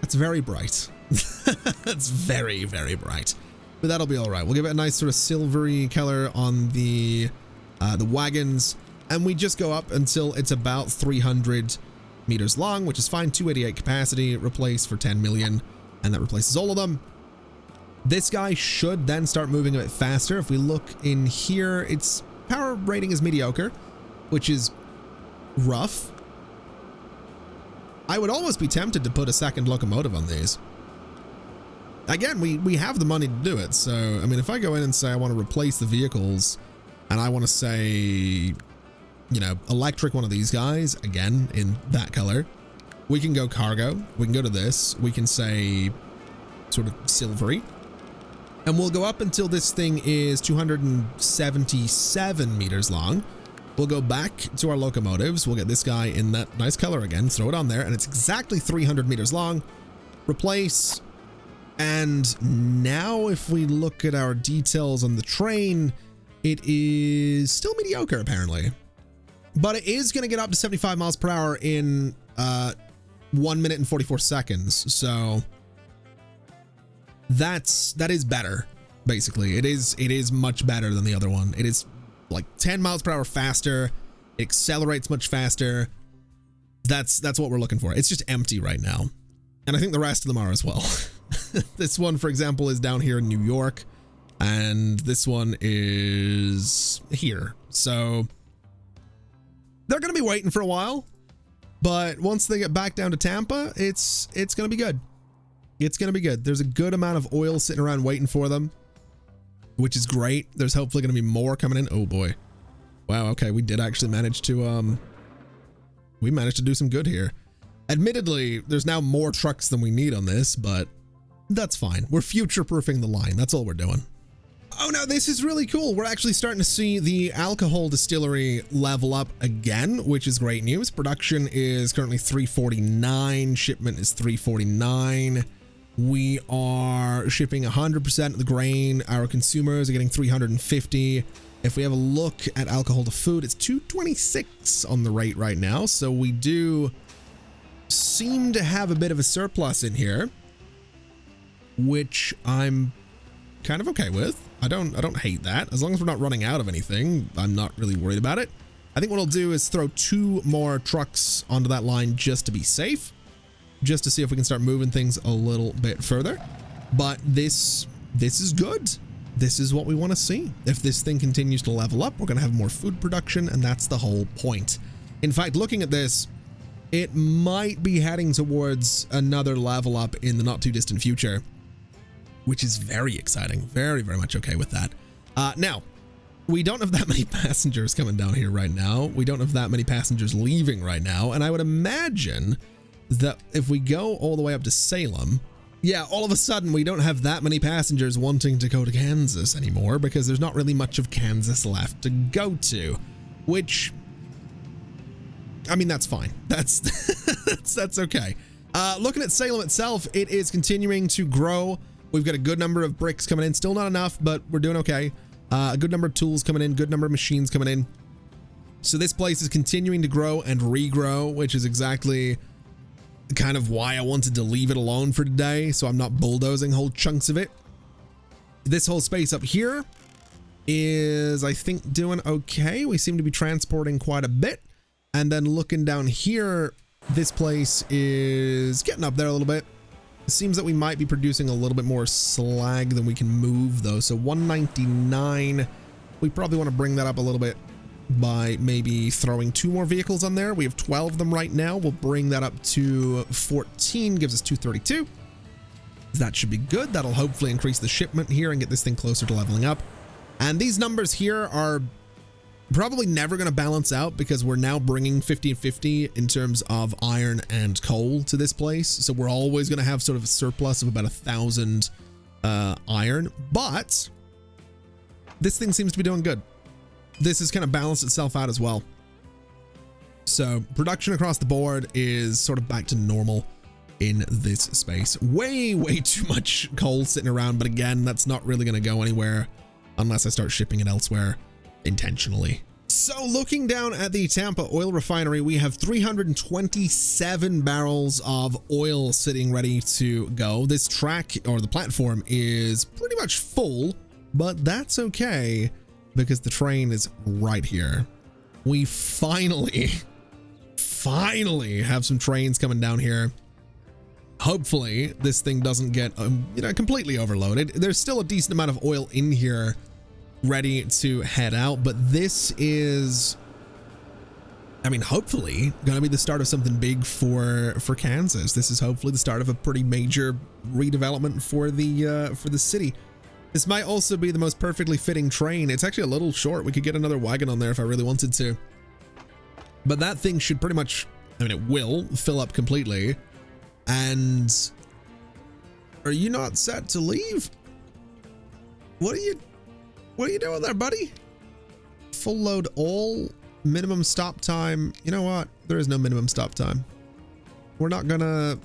That's very bright. That's very, very bright. But that'll be all right. We'll give it a nice sort of silvery color on the wagons, and we just go up until it's about 300 meters long, which is fine. 288 capacity, replace for 10 million, and that replaces all of them. This guy should then start moving a bit faster. If we look in here, its power rating is mediocre, which is rough. I would almost be tempted to put a second locomotive on these. Again, we have the money to do it. So, I mean, if I go in and say I want to replace the vehicles and I want to say, you know, electric one of these guys, again, in that color, we can go cargo. We can go to this. We can say sort of silvery. And we'll go up until this thing is 277 meters long. We'll go back to our locomotives. We'll get this guy in that nice color again, throw it on there, and it's exactly 300 meters long. Replace. And now if we look at our details on the train, it is still mediocre apparently. But it is going to get up to 75 miles per hour in 1 minute and 44 seconds. So that is better, basically. It is much better than the other one. It is like 10 miles per hour faster. It accelerates much faster. That's what we're looking for. It's just empty right now. And I think the rest of them are as well. This one, for example, is down here in New York, and this one is here. So they're going to be waiting for a while, but once they get back down to Tampa, it's going to be good. It's going to be good. There's a good amount of oil sitting around waiting for them, which is great. There's hopefully going to be more coming in. Oh boy. Wow. Okay. We did actually manage to, we managed to do some good here. Admittedly, there's now more trucks than we need on this, but that's fine. We're future-proofing the line. That's all we're doing. Oh, no, this is really cool. We're actually starting to see the alcohol distillery level up again, which is great news. Production is currently 349. Shipment is 349. We are shipping 100% of the grain. Our consumers are getting 350. If we have a look at alcohol to food, it's 226 on the rate right now. So we do seem to have a bit of a surplus in here, which I'm kind of okay with. I don't hate that. As long as we're not running out of anything, I'm not really worried about it. I think what I'll do is throw 2 more trucks onto that line just to be safe, just to see if we can start moving things a little bit further. But this is good. This is what we want to see. If this thing continues to level up, we're going to have more food production, and that's the whole point. In fact, looking at this, it might be heading towards another level up in the not too distant future, which is very exciting. Very, very much okay with that. Now, we don't have that many passengers coming down here right now. We don't have that many passengers leaving right now. And I would imagine that if we go all the way up to Salem, yeah, all of a sudden we don't have that many passengers wanting to go to Kansas anymore, because there's not really much of Kansas left to go to, which, I mean, that's fine. That's That's okay. Looking at Salem itself, it is continuing to grow. We've got a good number of bricks coming in. Still not enough, but we're doing okay. A good number of tools coming in, good number of machines coming in. So this place is continuing to grow and regrow, which is exactly kind of why I wanted to leave it alone for today, so I'm not bulldozing whole chunks of it. This whole space up here is, I think, doing okay. We seem to be transporting quite a bit. And then looking down here, this place is getting up there a little bit. It seems that we might be producing a little bit more slag than we can move, though. So 199, we probably want to bring that up a little bit by maybe throwing 2 more vehicles on there. We have 12 of them right now. We'll bring that up to 14, gives us 232. That should be good. That'll hopefully increase the shipment here and get this thing closer to leveling up. And these numbers here are probably never going to balance out because we're now bringing 50 and 50 in terms of iron and coal to this place. So we're always going to have sort of a surplus of about 1,000 iron, but this thing seems to be doing good. This has kind of balanced itself out as well. So production across the board is sort of back to normal in this space. Way too much coal sitting around, but again, that's not really going to go anywhere unless I start shipping it elsewhere intentionally. So looking down at the Tampa oil refinery, we have 327 barrels of oil sitting ready to go. This track, or the platform, is pretty much full, but that's okay because the train is right here. We finally have some trains coming down here. Hopefully this thing doesn't get completely overloaded. There's still a decent amount of oil in here ready to head out, but this is, I mean, hopefully gonna be the start of something big for Kansas. This is hopefully the start of a pretty major redevelopment for the city. This might also be the most perfectly fitting train. It's actually a little short. We could get another wagon on there if I really wanted to, but that thing should pretty much, I mean, it will fill up completely. And are you not set to leave? What are you doing there, buddy? Full load all, minimum stop time. You know what? There is no minimum stop time. We're not gonna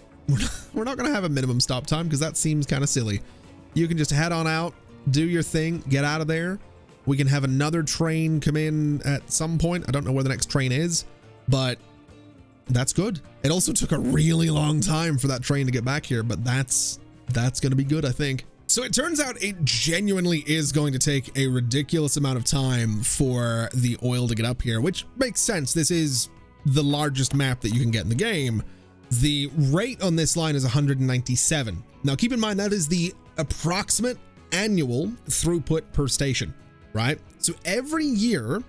have a minimum stop time because that seems kind of silly. You can just head on out, do your thing, get out of there. We can have another train come in at some point. I don't know where the next train is, but that's good. It also took a really long time for that train to get back here, but that's going to be good, I think. So it turns out it genuinely is going to take a ridiculous amount of time for the oil to get up here, which makes sense. This is the largest map that you can get in the game. The rate on this line is 197. Now keep in mind that is the approximate annual throughput per station, right? So every year,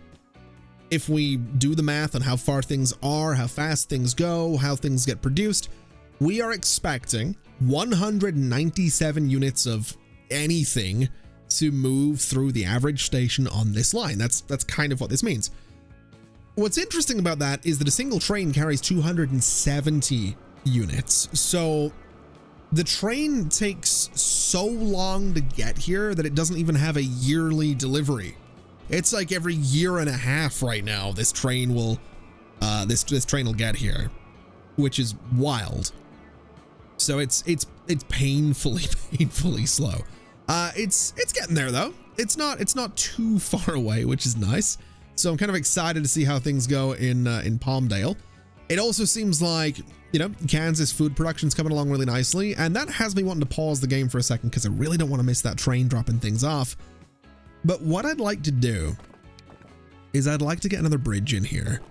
if we do the math on how far things are, how fast things go, how things get produced, we are expecting 197 units of anything to move through the average station on this line. That's kind of what this means. What's interesting about that is that a single train carries 270 units. So the train takes so long to get here that it doesn't even have a yearly delivery. It's like every year and a half right now, this train will this train will get here, which is wild. So it's painfully slow. It's getting there though. It's not too far away, which is nice. So I'm kind of excited to see how things go in Palmdale. It also seems like, you know, Kansas food production's coming along really nicely, and that has me wanting to pause the game for a second because I really don't want to miss that train dropping things off. But what I'd like to do is I'd like to get another bridge in here,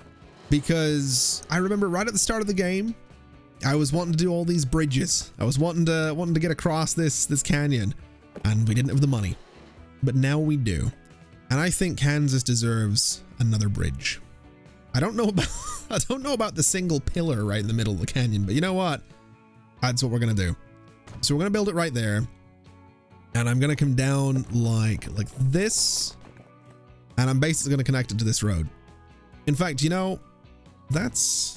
because I remember right at the start of the game, I was wanting to do all these bridges. I was wanting to get across this canyon, and we didn't have the money, but now we do. And I think Kansas deserves another bridge. I don't know about the single pillar right in the middle of the canyon, but you know what? That's what we're gonna do. So we're gonna build it right there, and I'm gonna come down like this, and I'm basically gonna connect it to this road. In fact, you know, this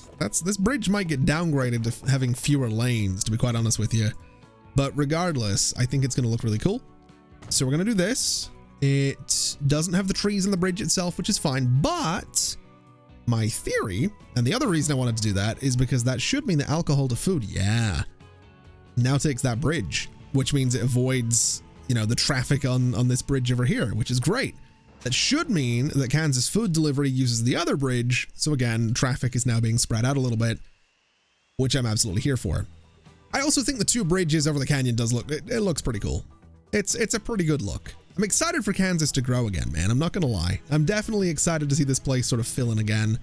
bridge might get downgraded to having fewer lanes, to be quite honest with you. But regardless, I think it's gonna look really cool. So we're gonna do this. It doesn't have the trees in the bridge itself, which is fine, but my theory, and the other reason I wanted to do that is because that should mean that alcohol to food, yeah, now takes that bridge, which means it avoids, you know, the traffic on this bridge over here, which is great. That should mean that Kansas food delivery uses the other bridge. So again, traffic is now being spread out a little bit, which I'm absolutely here for. I also think the two bridges over the canyon does look, it looks pretty cool. It's a pretty good look. I'm excited for Kansas to grow again, man. I'm not gonna lie. I'm definitely excited to see this place sort of fill in again.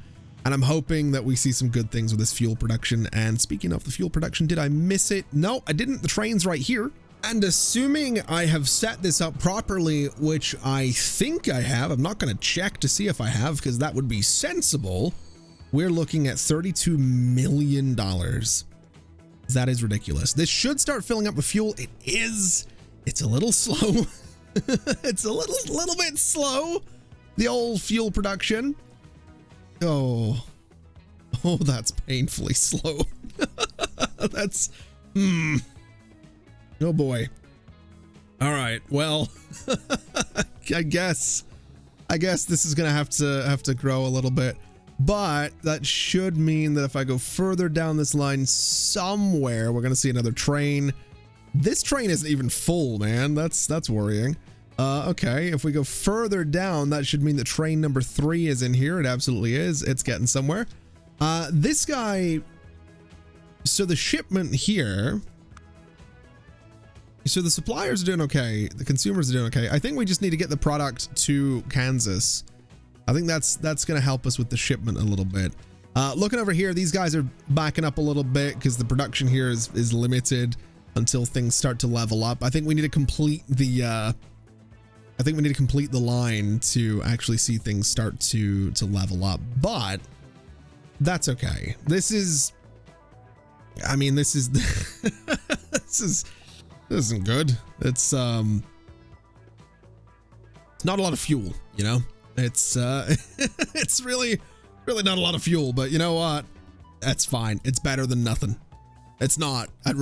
And I'm hoping that we see some good things with this fuel production. And speaking of the fuel production, did I miss it? No, I didn't. The train's right here. And assuming I have set this up properly, which I think I have, I'm not going to check to see if I have, because that would be sensible. We're looking at $32 million. That is ridiculous. This should start filling up with fuel. It is. It's a little slow. It's a little bit slow. The old fuel production. Oh, that's painfully slow. That's, oh boy. All right. Well, I guess this is gonna have to grow a little bit, but that should mean that if I go further down this line somewhere, we're gonna see another train. This train isn't even full, man. That's worrying. Okay, if we go further down, that should mean that train number 3 is in here. It absolutely is. It's getting somewhere. This guy, so the shipment here, so the suppliers are doing okay. The consumers are doing okay. I think we just need to get the product to Kansas. I think that's going to help us with the shipment a little bit. Looking over here, these guys are backing up a little bit because the production here is limited until things start to level up. I think we need to complete the line to actually see things start to level up, but that's okay. This is, I mean, this is this isn't good. It's not a lot of fuel, you know. It's it's really not a lot of fuel, but you know what? That's fine. It's better than nothing. It's not. I'd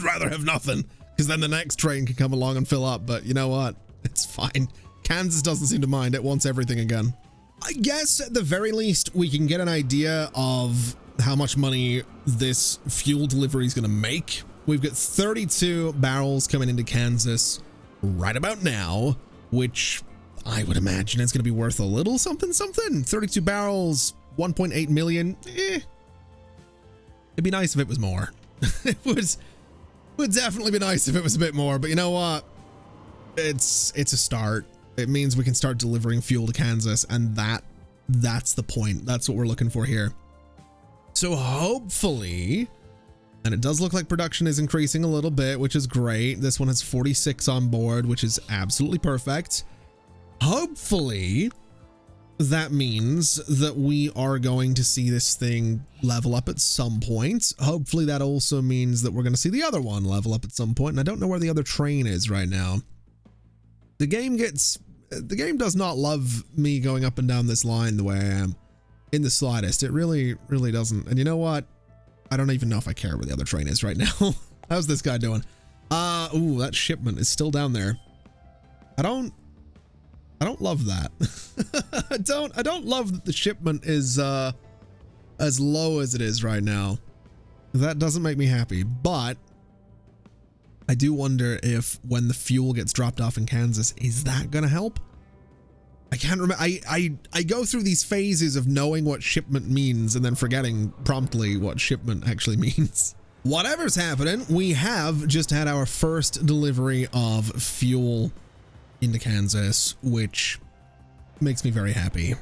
rather have nothing, because then the next train can come along and fill up. But you know what? It's fine. Kansas doesn't seem to mind. It wants everything again. I guess at the very least, we can get an idea of how much money this fuel delivery is going to make. We've got 32 barrels coming into Kansas right about now, which I would imagine is going to be worth a little something. 32 barrels, 1.8 million. It'd be nice if it was more. It would definitely be nice if it was a bit more, but you know what? It's a start. It means we can start delivering fuel to Kansas, and that's the point. That's what we're looking for here. So hopefully, and it does look like production is increasing a little bit, which is great. This one has 46 on board, which is absolutely perfect. Hopefully that means that we are going to see this thing level up at some point. Hopefully that also means that we're going to see the other one level up at some point. And I don't know where the other train is right now. The game does not love me going up and down this line the way I am in the slightest. It really doesn't. And you know what? I don't even know if I care where the other train is right now. How's this guy doing? Ooh, that shipment is still down there. I don't love that. I don't love that the shipment is as low as it is right now. That doesn't make me happy, but I do wonder if when the fuel gets dropped off in Kansas, is that gonna help? I can't remember. I go through these phases of knowing what shipment means and then forgetting promptly what shipment actually means. Whatever's happening, we have just had our first delivery of fuel into Kansas, which makes me very happy.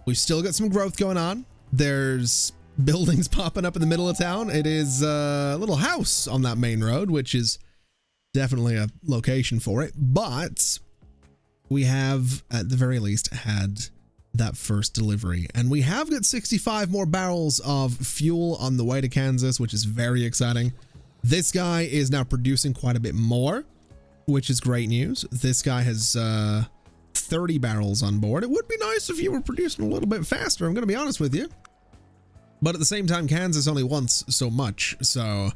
We've still got some growth going on. There's buildings popping up in the middle of town. It is a little house on that main road, which is definitely a location for it, but we have at the very least had that first delivery, and we have got 65 more barrels of fuel on the way to Kansas, which is very exciting. This guy is now producing quite a bit more, which is great news. This guy has 30 barrels on board. It would be nice if you were producing a little bit faster, I'm going to be honest with you. But at the same time, Kansas only wants so much, so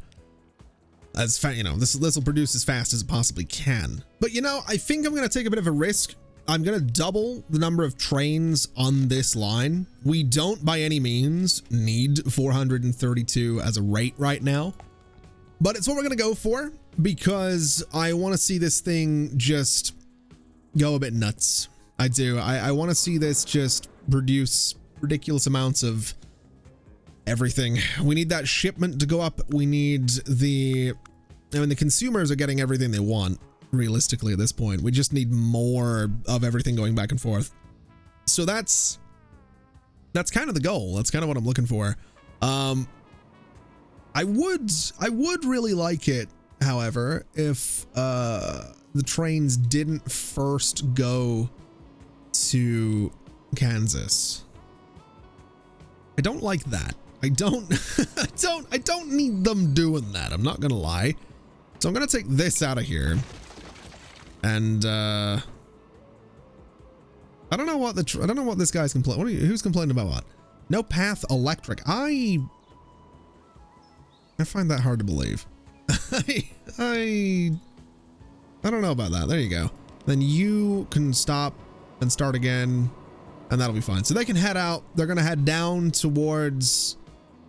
as you know, this will produce as fast as it possibly can. But you know, I think I'm going to take a bit of a risk. I'm going to double the number of trains on this line. We don't by any means need 432 as a rate right now, but it's what we're going to go for because I want to see this thing just go a bit nuts. I do. I want to see this just produce ridiculous amounts of everything. We need that shipment to go up. We need the consumers are getting everything they want realistically at this point. We just need more of everything going back and forth. So that's kind of the goal. That's kind of what I'm looking for. I would really like it, however, if the trains didn't first go to Kansas. I don't like that. I don't need them doing that. I'm not gonna lie. So I'm gonna take this out of here. And I don't know what this guy's complaining. Who's complaining about what? No path electric. I find that hard to believe. I don't know about that. There you go. Then you can stop and start again, and that'll be fine. So they can head out. They're going to head down towards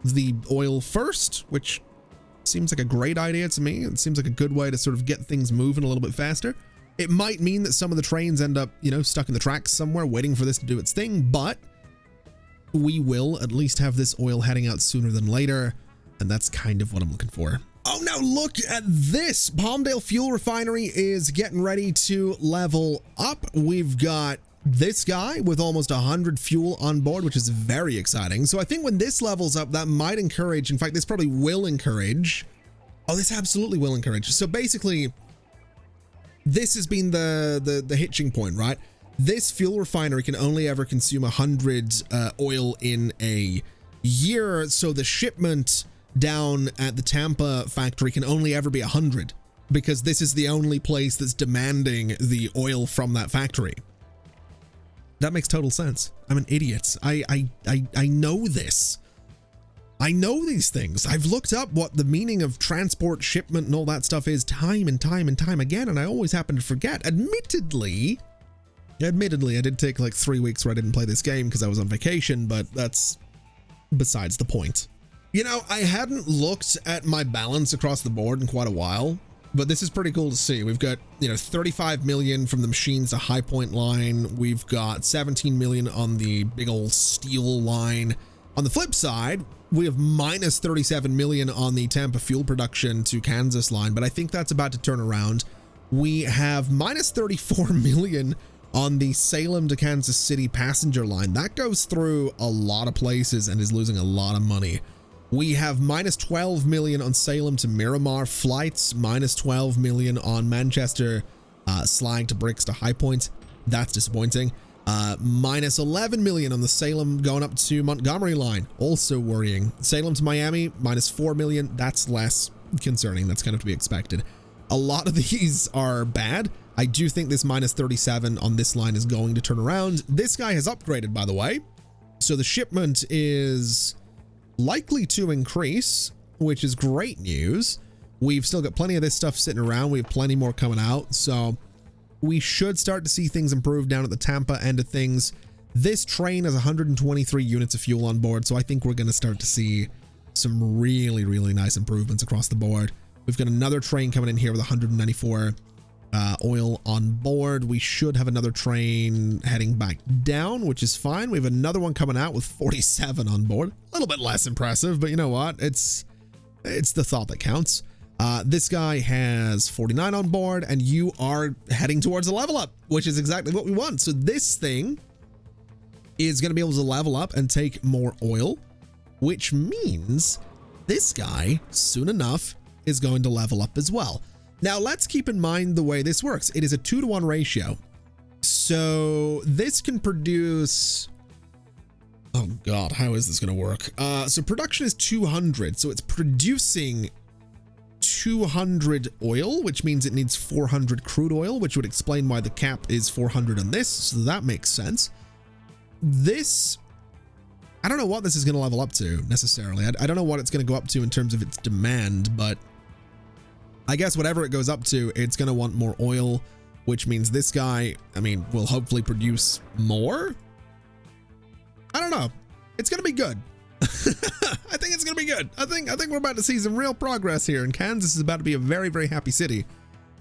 the oil first, which seems like a great idea to me. It seems like a good way to sort of get things moving a little bit faster. It might mean that some of the trains end up, you know, stuck in the tracks somewhere waiting for this to do its thing, but we will at least have this oil heading out sooner than later, and that's kind of what I'm looking for. Oh, now look at this. Palmdale Fuel Refinery is getting ready to level up. We've got this guy with almost 100 fuel on board, which is very exciting. So I think when this levels up, that might encourage, in fact, this probably will encourage. Oh, this absolutely will encourage. So basically, this has been the hitching point, right? This fuel refinery can only ever consume 100 oil in a year. So the shipment down at the Tampa factory can only ever be 100 because this is the only place that's demanding the oil from that factory. That makes total sense. I'm an idiot. I know this. I know these things. I've looked up what the meaning of transport, shipment, and all that stuff is time and time and time again, and I always happen to forget. Admittedly, I did take like 3 weeks where I didn't play this game because I was on vacation, but that's besides the point. You know, I hadn't looked at my balance across the board in quite a while, but this is pretty cool to see. We've got, 35 million from the machines to High Point line. We've got 17 million on the big old steel line. On the flip side, we have minus 37 million on the Tampa fuel production to Kansas line, but I think that's about to turn around. We have minus 34 million on the Salem to Kansas City passenger line. That goes through a lot of places and is losing a lot of money. We have minus 12 million on Salem to Miramar flights, minus 12 million on Manchester Slag to Bricks to High Point. That's disappointing. Minus 11 million on the Salem going up to Montgomery line. Also worrying. Salem to Miami, minus 4 million. That's less concerning. That's kind of to be expected. A lot of these are bad. I do think this minus 37 on this line is going to turn around. This guy has upgraded, by the way. So the shipment is likely to increase, which is great news. We've still got plenty of this stuff sitting around. We have plenty more coming out. So we should start to see things improve down at the Tampa end of things. This train has 123 units of fuel on board. So I think we're going to start to see some really, really nice improvements across the board. We've got another train coming in here with 194 oil on board. We should have another train heading back down, which is fine. We have another one coming out with 47 on board. A little bit less impressive, but you know what? It's the thought that counts. This guy has 49 on board, and you are heading towards a level up, which is exactly what we want. So this thing is going to be able to level up and take more oil, which means this guy soon enough is going to level up as well. Now, let's keep in mind the way this works. It is a 2-to-1 ratio. So this can produce... Oh, God, how is this going to work? So production is 200. So it's producing 200 oil, which means it needs 400 crude oil, which would explain why the cap is 400 on this. So that makes sense. This... I don't know what this is going to level up to, necessarily. I don't know what it's going to go up to in terms of its demand, but... I guess whatever it goes up to, it's going to want more oil, which means this guy, I mean, will hopefully produce more. I don't know. It's going to be good. I think it's going to be good. I think we're about to see some real progress here, and Kansas is about to be a very, very happy city.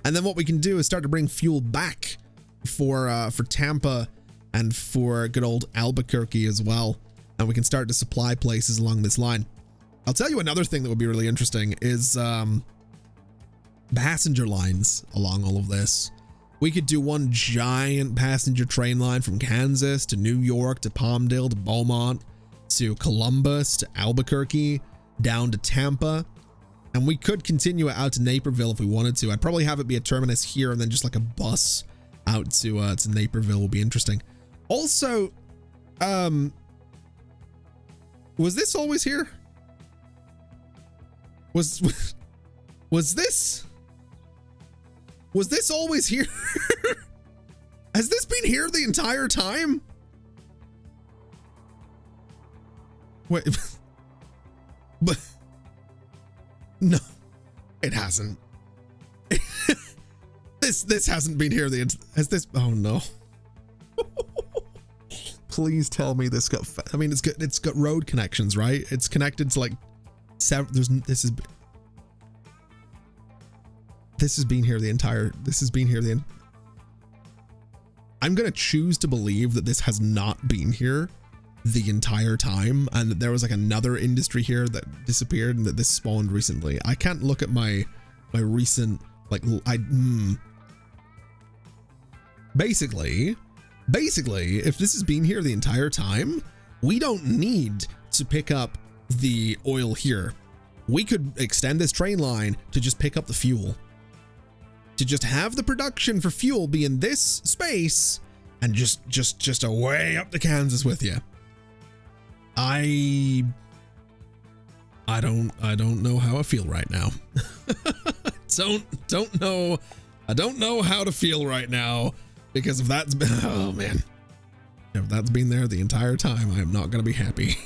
And then what we can do is start to bring fuel back for Tampa and for good old Albuquerque as well. And we can start to supply places along this line. I'll tell you another thing that would be really interesting is passenger lines along all of this. We could do one giant passenger train line from Kansas to New York to Palmdale to Beaumont to Columbus to Albuquerque down to Tampa. And we could continue it out to Naperville if we wanted to. I'd probably have it be a terminus here and then just like a bus out to Naperville will be interesting. Also, was this always here? Was this always here? Has this been here the entire time? Wait, but no, it hasn't. This hasn't been here has this? Oh no. Please tell me this got, I mean, it's got road connections, right? It's connected to like several, this has been here the entire, I'm going to choose to believe that this has not been here the entire time, and that there was like another industry here that disappeared and that this spawned recently. I can't look at my recent, like, basically, if this has been here the entire time, we don't need to pick up the oil here. We could extend this train line to just pick up the fuel, to just have the production for fuel be in this space and just away up to Kansas with you. I don't know how I feel right now. don't know. I don't know how to feel right now, because if that's been, oh man, if that's been there the entire time, I am not going to be happy.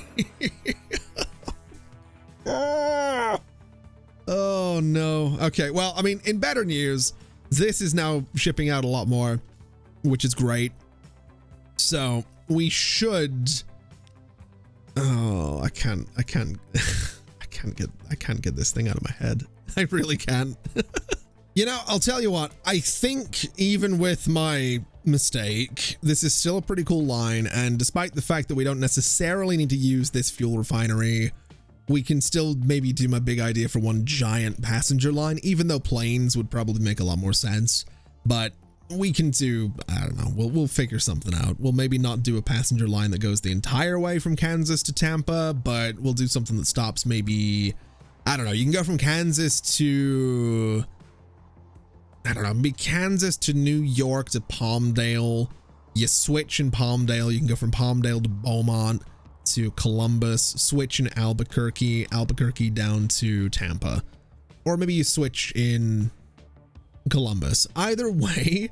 Oh no. Okay. Well, I mean, in better news, this is now shipping out a lot more, which is great. So we should, oh, I can't get this thing out of my head. I really can't. You know, I'll tell you what, I think even with my mistake, this is still a pretty cool line. And despite the fact that we don't necessarily need to use this fuel refinery, we can still maybe do my big idea for one giant passenger line, even though planes would probably make a lot more sense. But we can do, I don't know, we'll figure something out. We'll maybe not do a passenger line that goes the entire way from Kansas to Tampa, but we'll do something that stops maybe, I don't know, you can go from Kansas to, I don't know, maybe Kansas to New York to Palmdale. You switch in Palmdale, you can go from Palmdale to Beaumont to Columbus, switch in Albuquerque down to Tampa. Or maybe you switch in Columbus. Either way,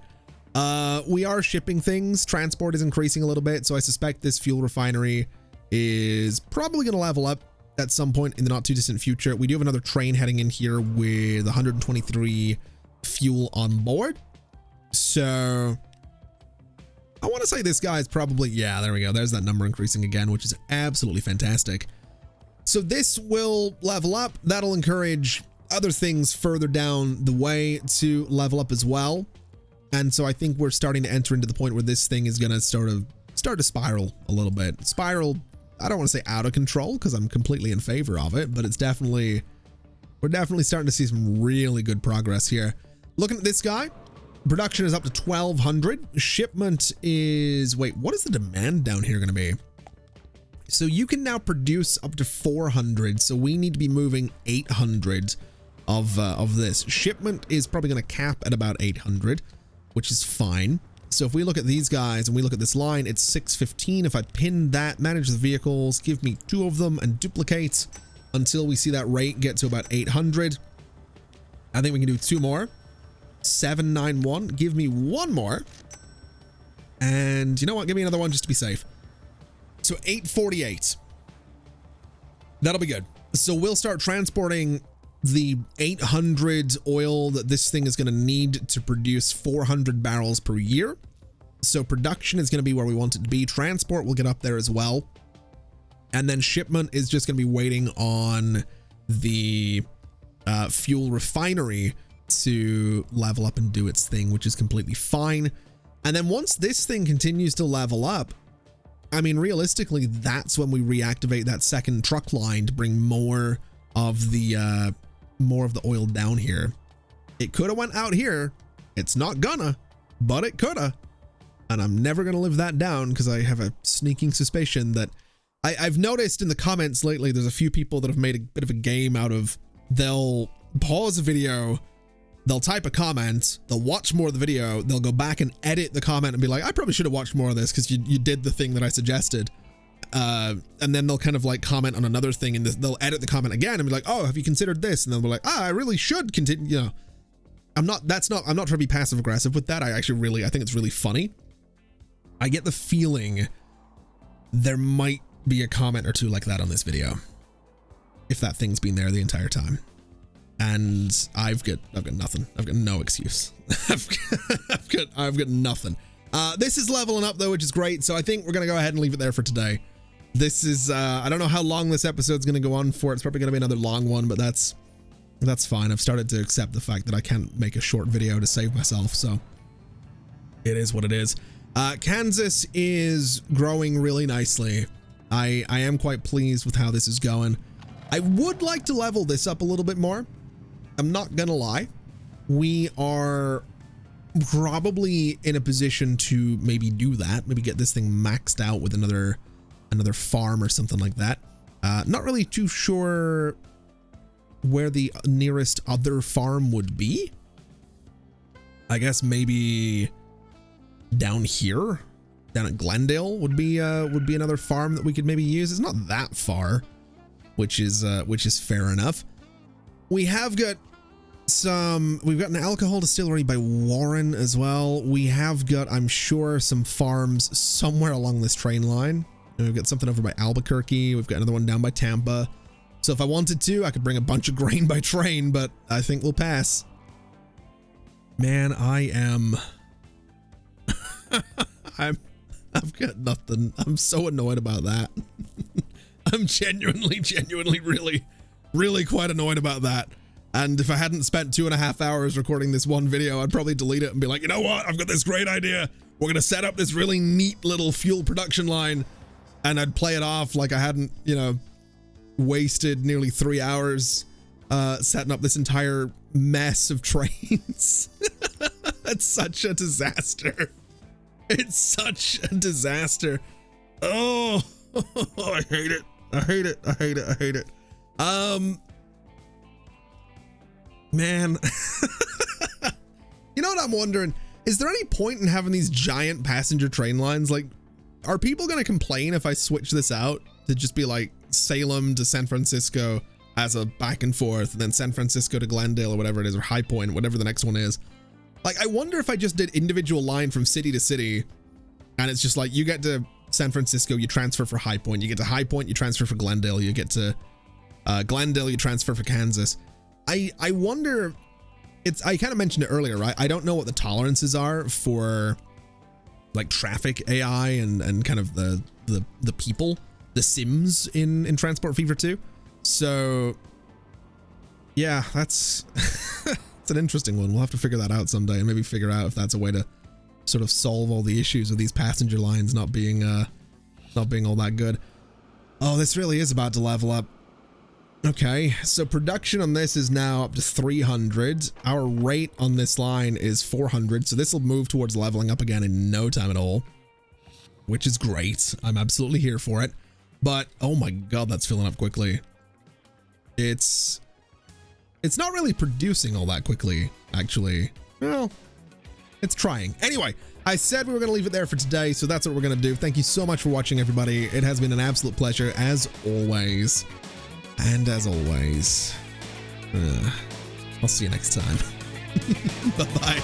we are shipping things. Transport is increasing a little bit, so I suspect this fuel refinery is probably going to level up at some point in the not too distant future. We do have another train heading in here with 123 fuel on board. So I want to say this guy is probably, yeah, there we go. There's that number increasing again, which is absolutely fantastic. So this will level up. That'll encourage other things further down the way to level up as well. And so I think we're starting to enter into the point where this thing is going to start to spiral a little bit. Spiral, I don't want to say out of control, because I'm completely in favor of it, but it's definitely, we're definitely starting to see some really good progress here. Looking at this guy, production is up to 1,200. Shipment is, wait, what is the demand down here going to be? So you can now produce up to 400. So we need to be moving 800 of this. Shipment is probably going to cap at about 800, which is fine. So if we look at these guys and we look at this line, it's 615. If I pin that, manage the vehicles, give me 2 of them and duplicate until we see that rate get to about 800. I think we can do 2 more. 791. Give me 1 more. And you know what? Give me another one just to be safe. So 848. That'll be good. So we'll start transporting the 800 oil that this thing is going to need to produce 400 barrels per year. So production is going to be where we want it to be. Transport will get up there as well. And then shipment is just going to be waiting on the fuel refinery to level up and do its thing, which is completely fine. And then once this thing continues to level up, I mean, realistically, that's when we reactivate that second truck line to bring more of the oil down here. It could have went out here. It's not gonna, but it coulda. And I'm never gonna live that down because I have a sneaking suspicion that I've noticed in the comments lately, there's a few people that have made a bit of a game out of, they'll pause a video, they'll type a comment, they'll watch more of the video, they'll go back and edit the comment and be like, I probably should have watched more of this because you did the thing that I suggested. And then they'll kind of like comment on another thing and they'll edit the comment again and be like, oh, have you considered this? And then they'll be like, I really should continue. You know, I'm not trying to be passive aggressive with that. I think it's really funny. I get the feeling there might be a comment or two like that on this video if that thing's been there the entire time. And I've got nothing. I've got no excuse. I've got nothing. This is leveling up though, which is great. So I think we're going to go ahead and leave it there for today. This is, I don't know how long this episode's going to go on for. It's probably going to be another long one, but that's fine. I've started to accept the fact that I can't make a short video to save myself. So it is what it is. Kansas is growing really nicely. I am quite pleased with how this is going. I would like to level this up a little bit more. I'm not gonna lie. We are probably in a position to maybe do that. Maybe get this thing maxed out with another farm or something like that. Not really too sure where the nearest other farm would be. I guess maybe down here, down at Glendale would be another farm that we could maybe use. It's not that far, which is fair enough. We've got an alcohol distillery by Warren as well. We have got, I'm sure, some farms somewhere along this train line. And we've got something over by Albuquerque. We've got another one down by Tampa. So if I wanted to, I could bring a bunch of grain by train, but I think we'll pass. Man, I've got nothing. I'm so annoyed about that. I'm genuinely really quite annoyed about that. And if I hadn't spent 2.5 hours recording this one video, I'd probably delete it and be like, you know what? I've got this great idea. We're going to set up this really neat little fuel production line. And I'd play it off like I hadn't, you know, wasted nearly 3 hours setting up this entire mess of trains. It's such a disaster. It's such a disaster. Oh, I hate it. I hate it. I hate it. I hate it. Man, you know what I'm wondering? Is there any point in having these giant passenger train lines? Like, are people going to complain if I switch this out to just be like Salem to San Francisco as a back and forth, and then San Francisco to Glendale or whatever it is, or High Point, whatever the next one is? Like, I wonder if I just did individual line from city to city, and it's just like, you get to San Francisco, you transfer for High Point. You get to High Point, you transfer for Glendale. You get to Glendale, you transfer for Kansas. I wonder, I kind of mentioned it earlier, right? I don't know what the tolerances are for like traffic AI and kind of the people, the Sims in Transport Fever 2. So yeah, that's it's an interesting one. We'll have to figure that out someday and maybe figure out if that's a way to sort of solve all the issues with these passenger lines not being all that good. Oh, this really is about to level up. Okay, so production on this is now up to 300. Our rate on this line is 400, so this will move towards leveling up again in no time at all, which is great. I'm absolutely here for it. But oh my god, that's filling up quickly. It's not really producing all that quickly, actually. Well, it's trying. Anyway, I said we were going to leave it there for today, so that's what we're going to do. Thank you so much for watching, everybody. It has been an absolute pleasure, as always. And as always, I'll see you next time. Bye-bye.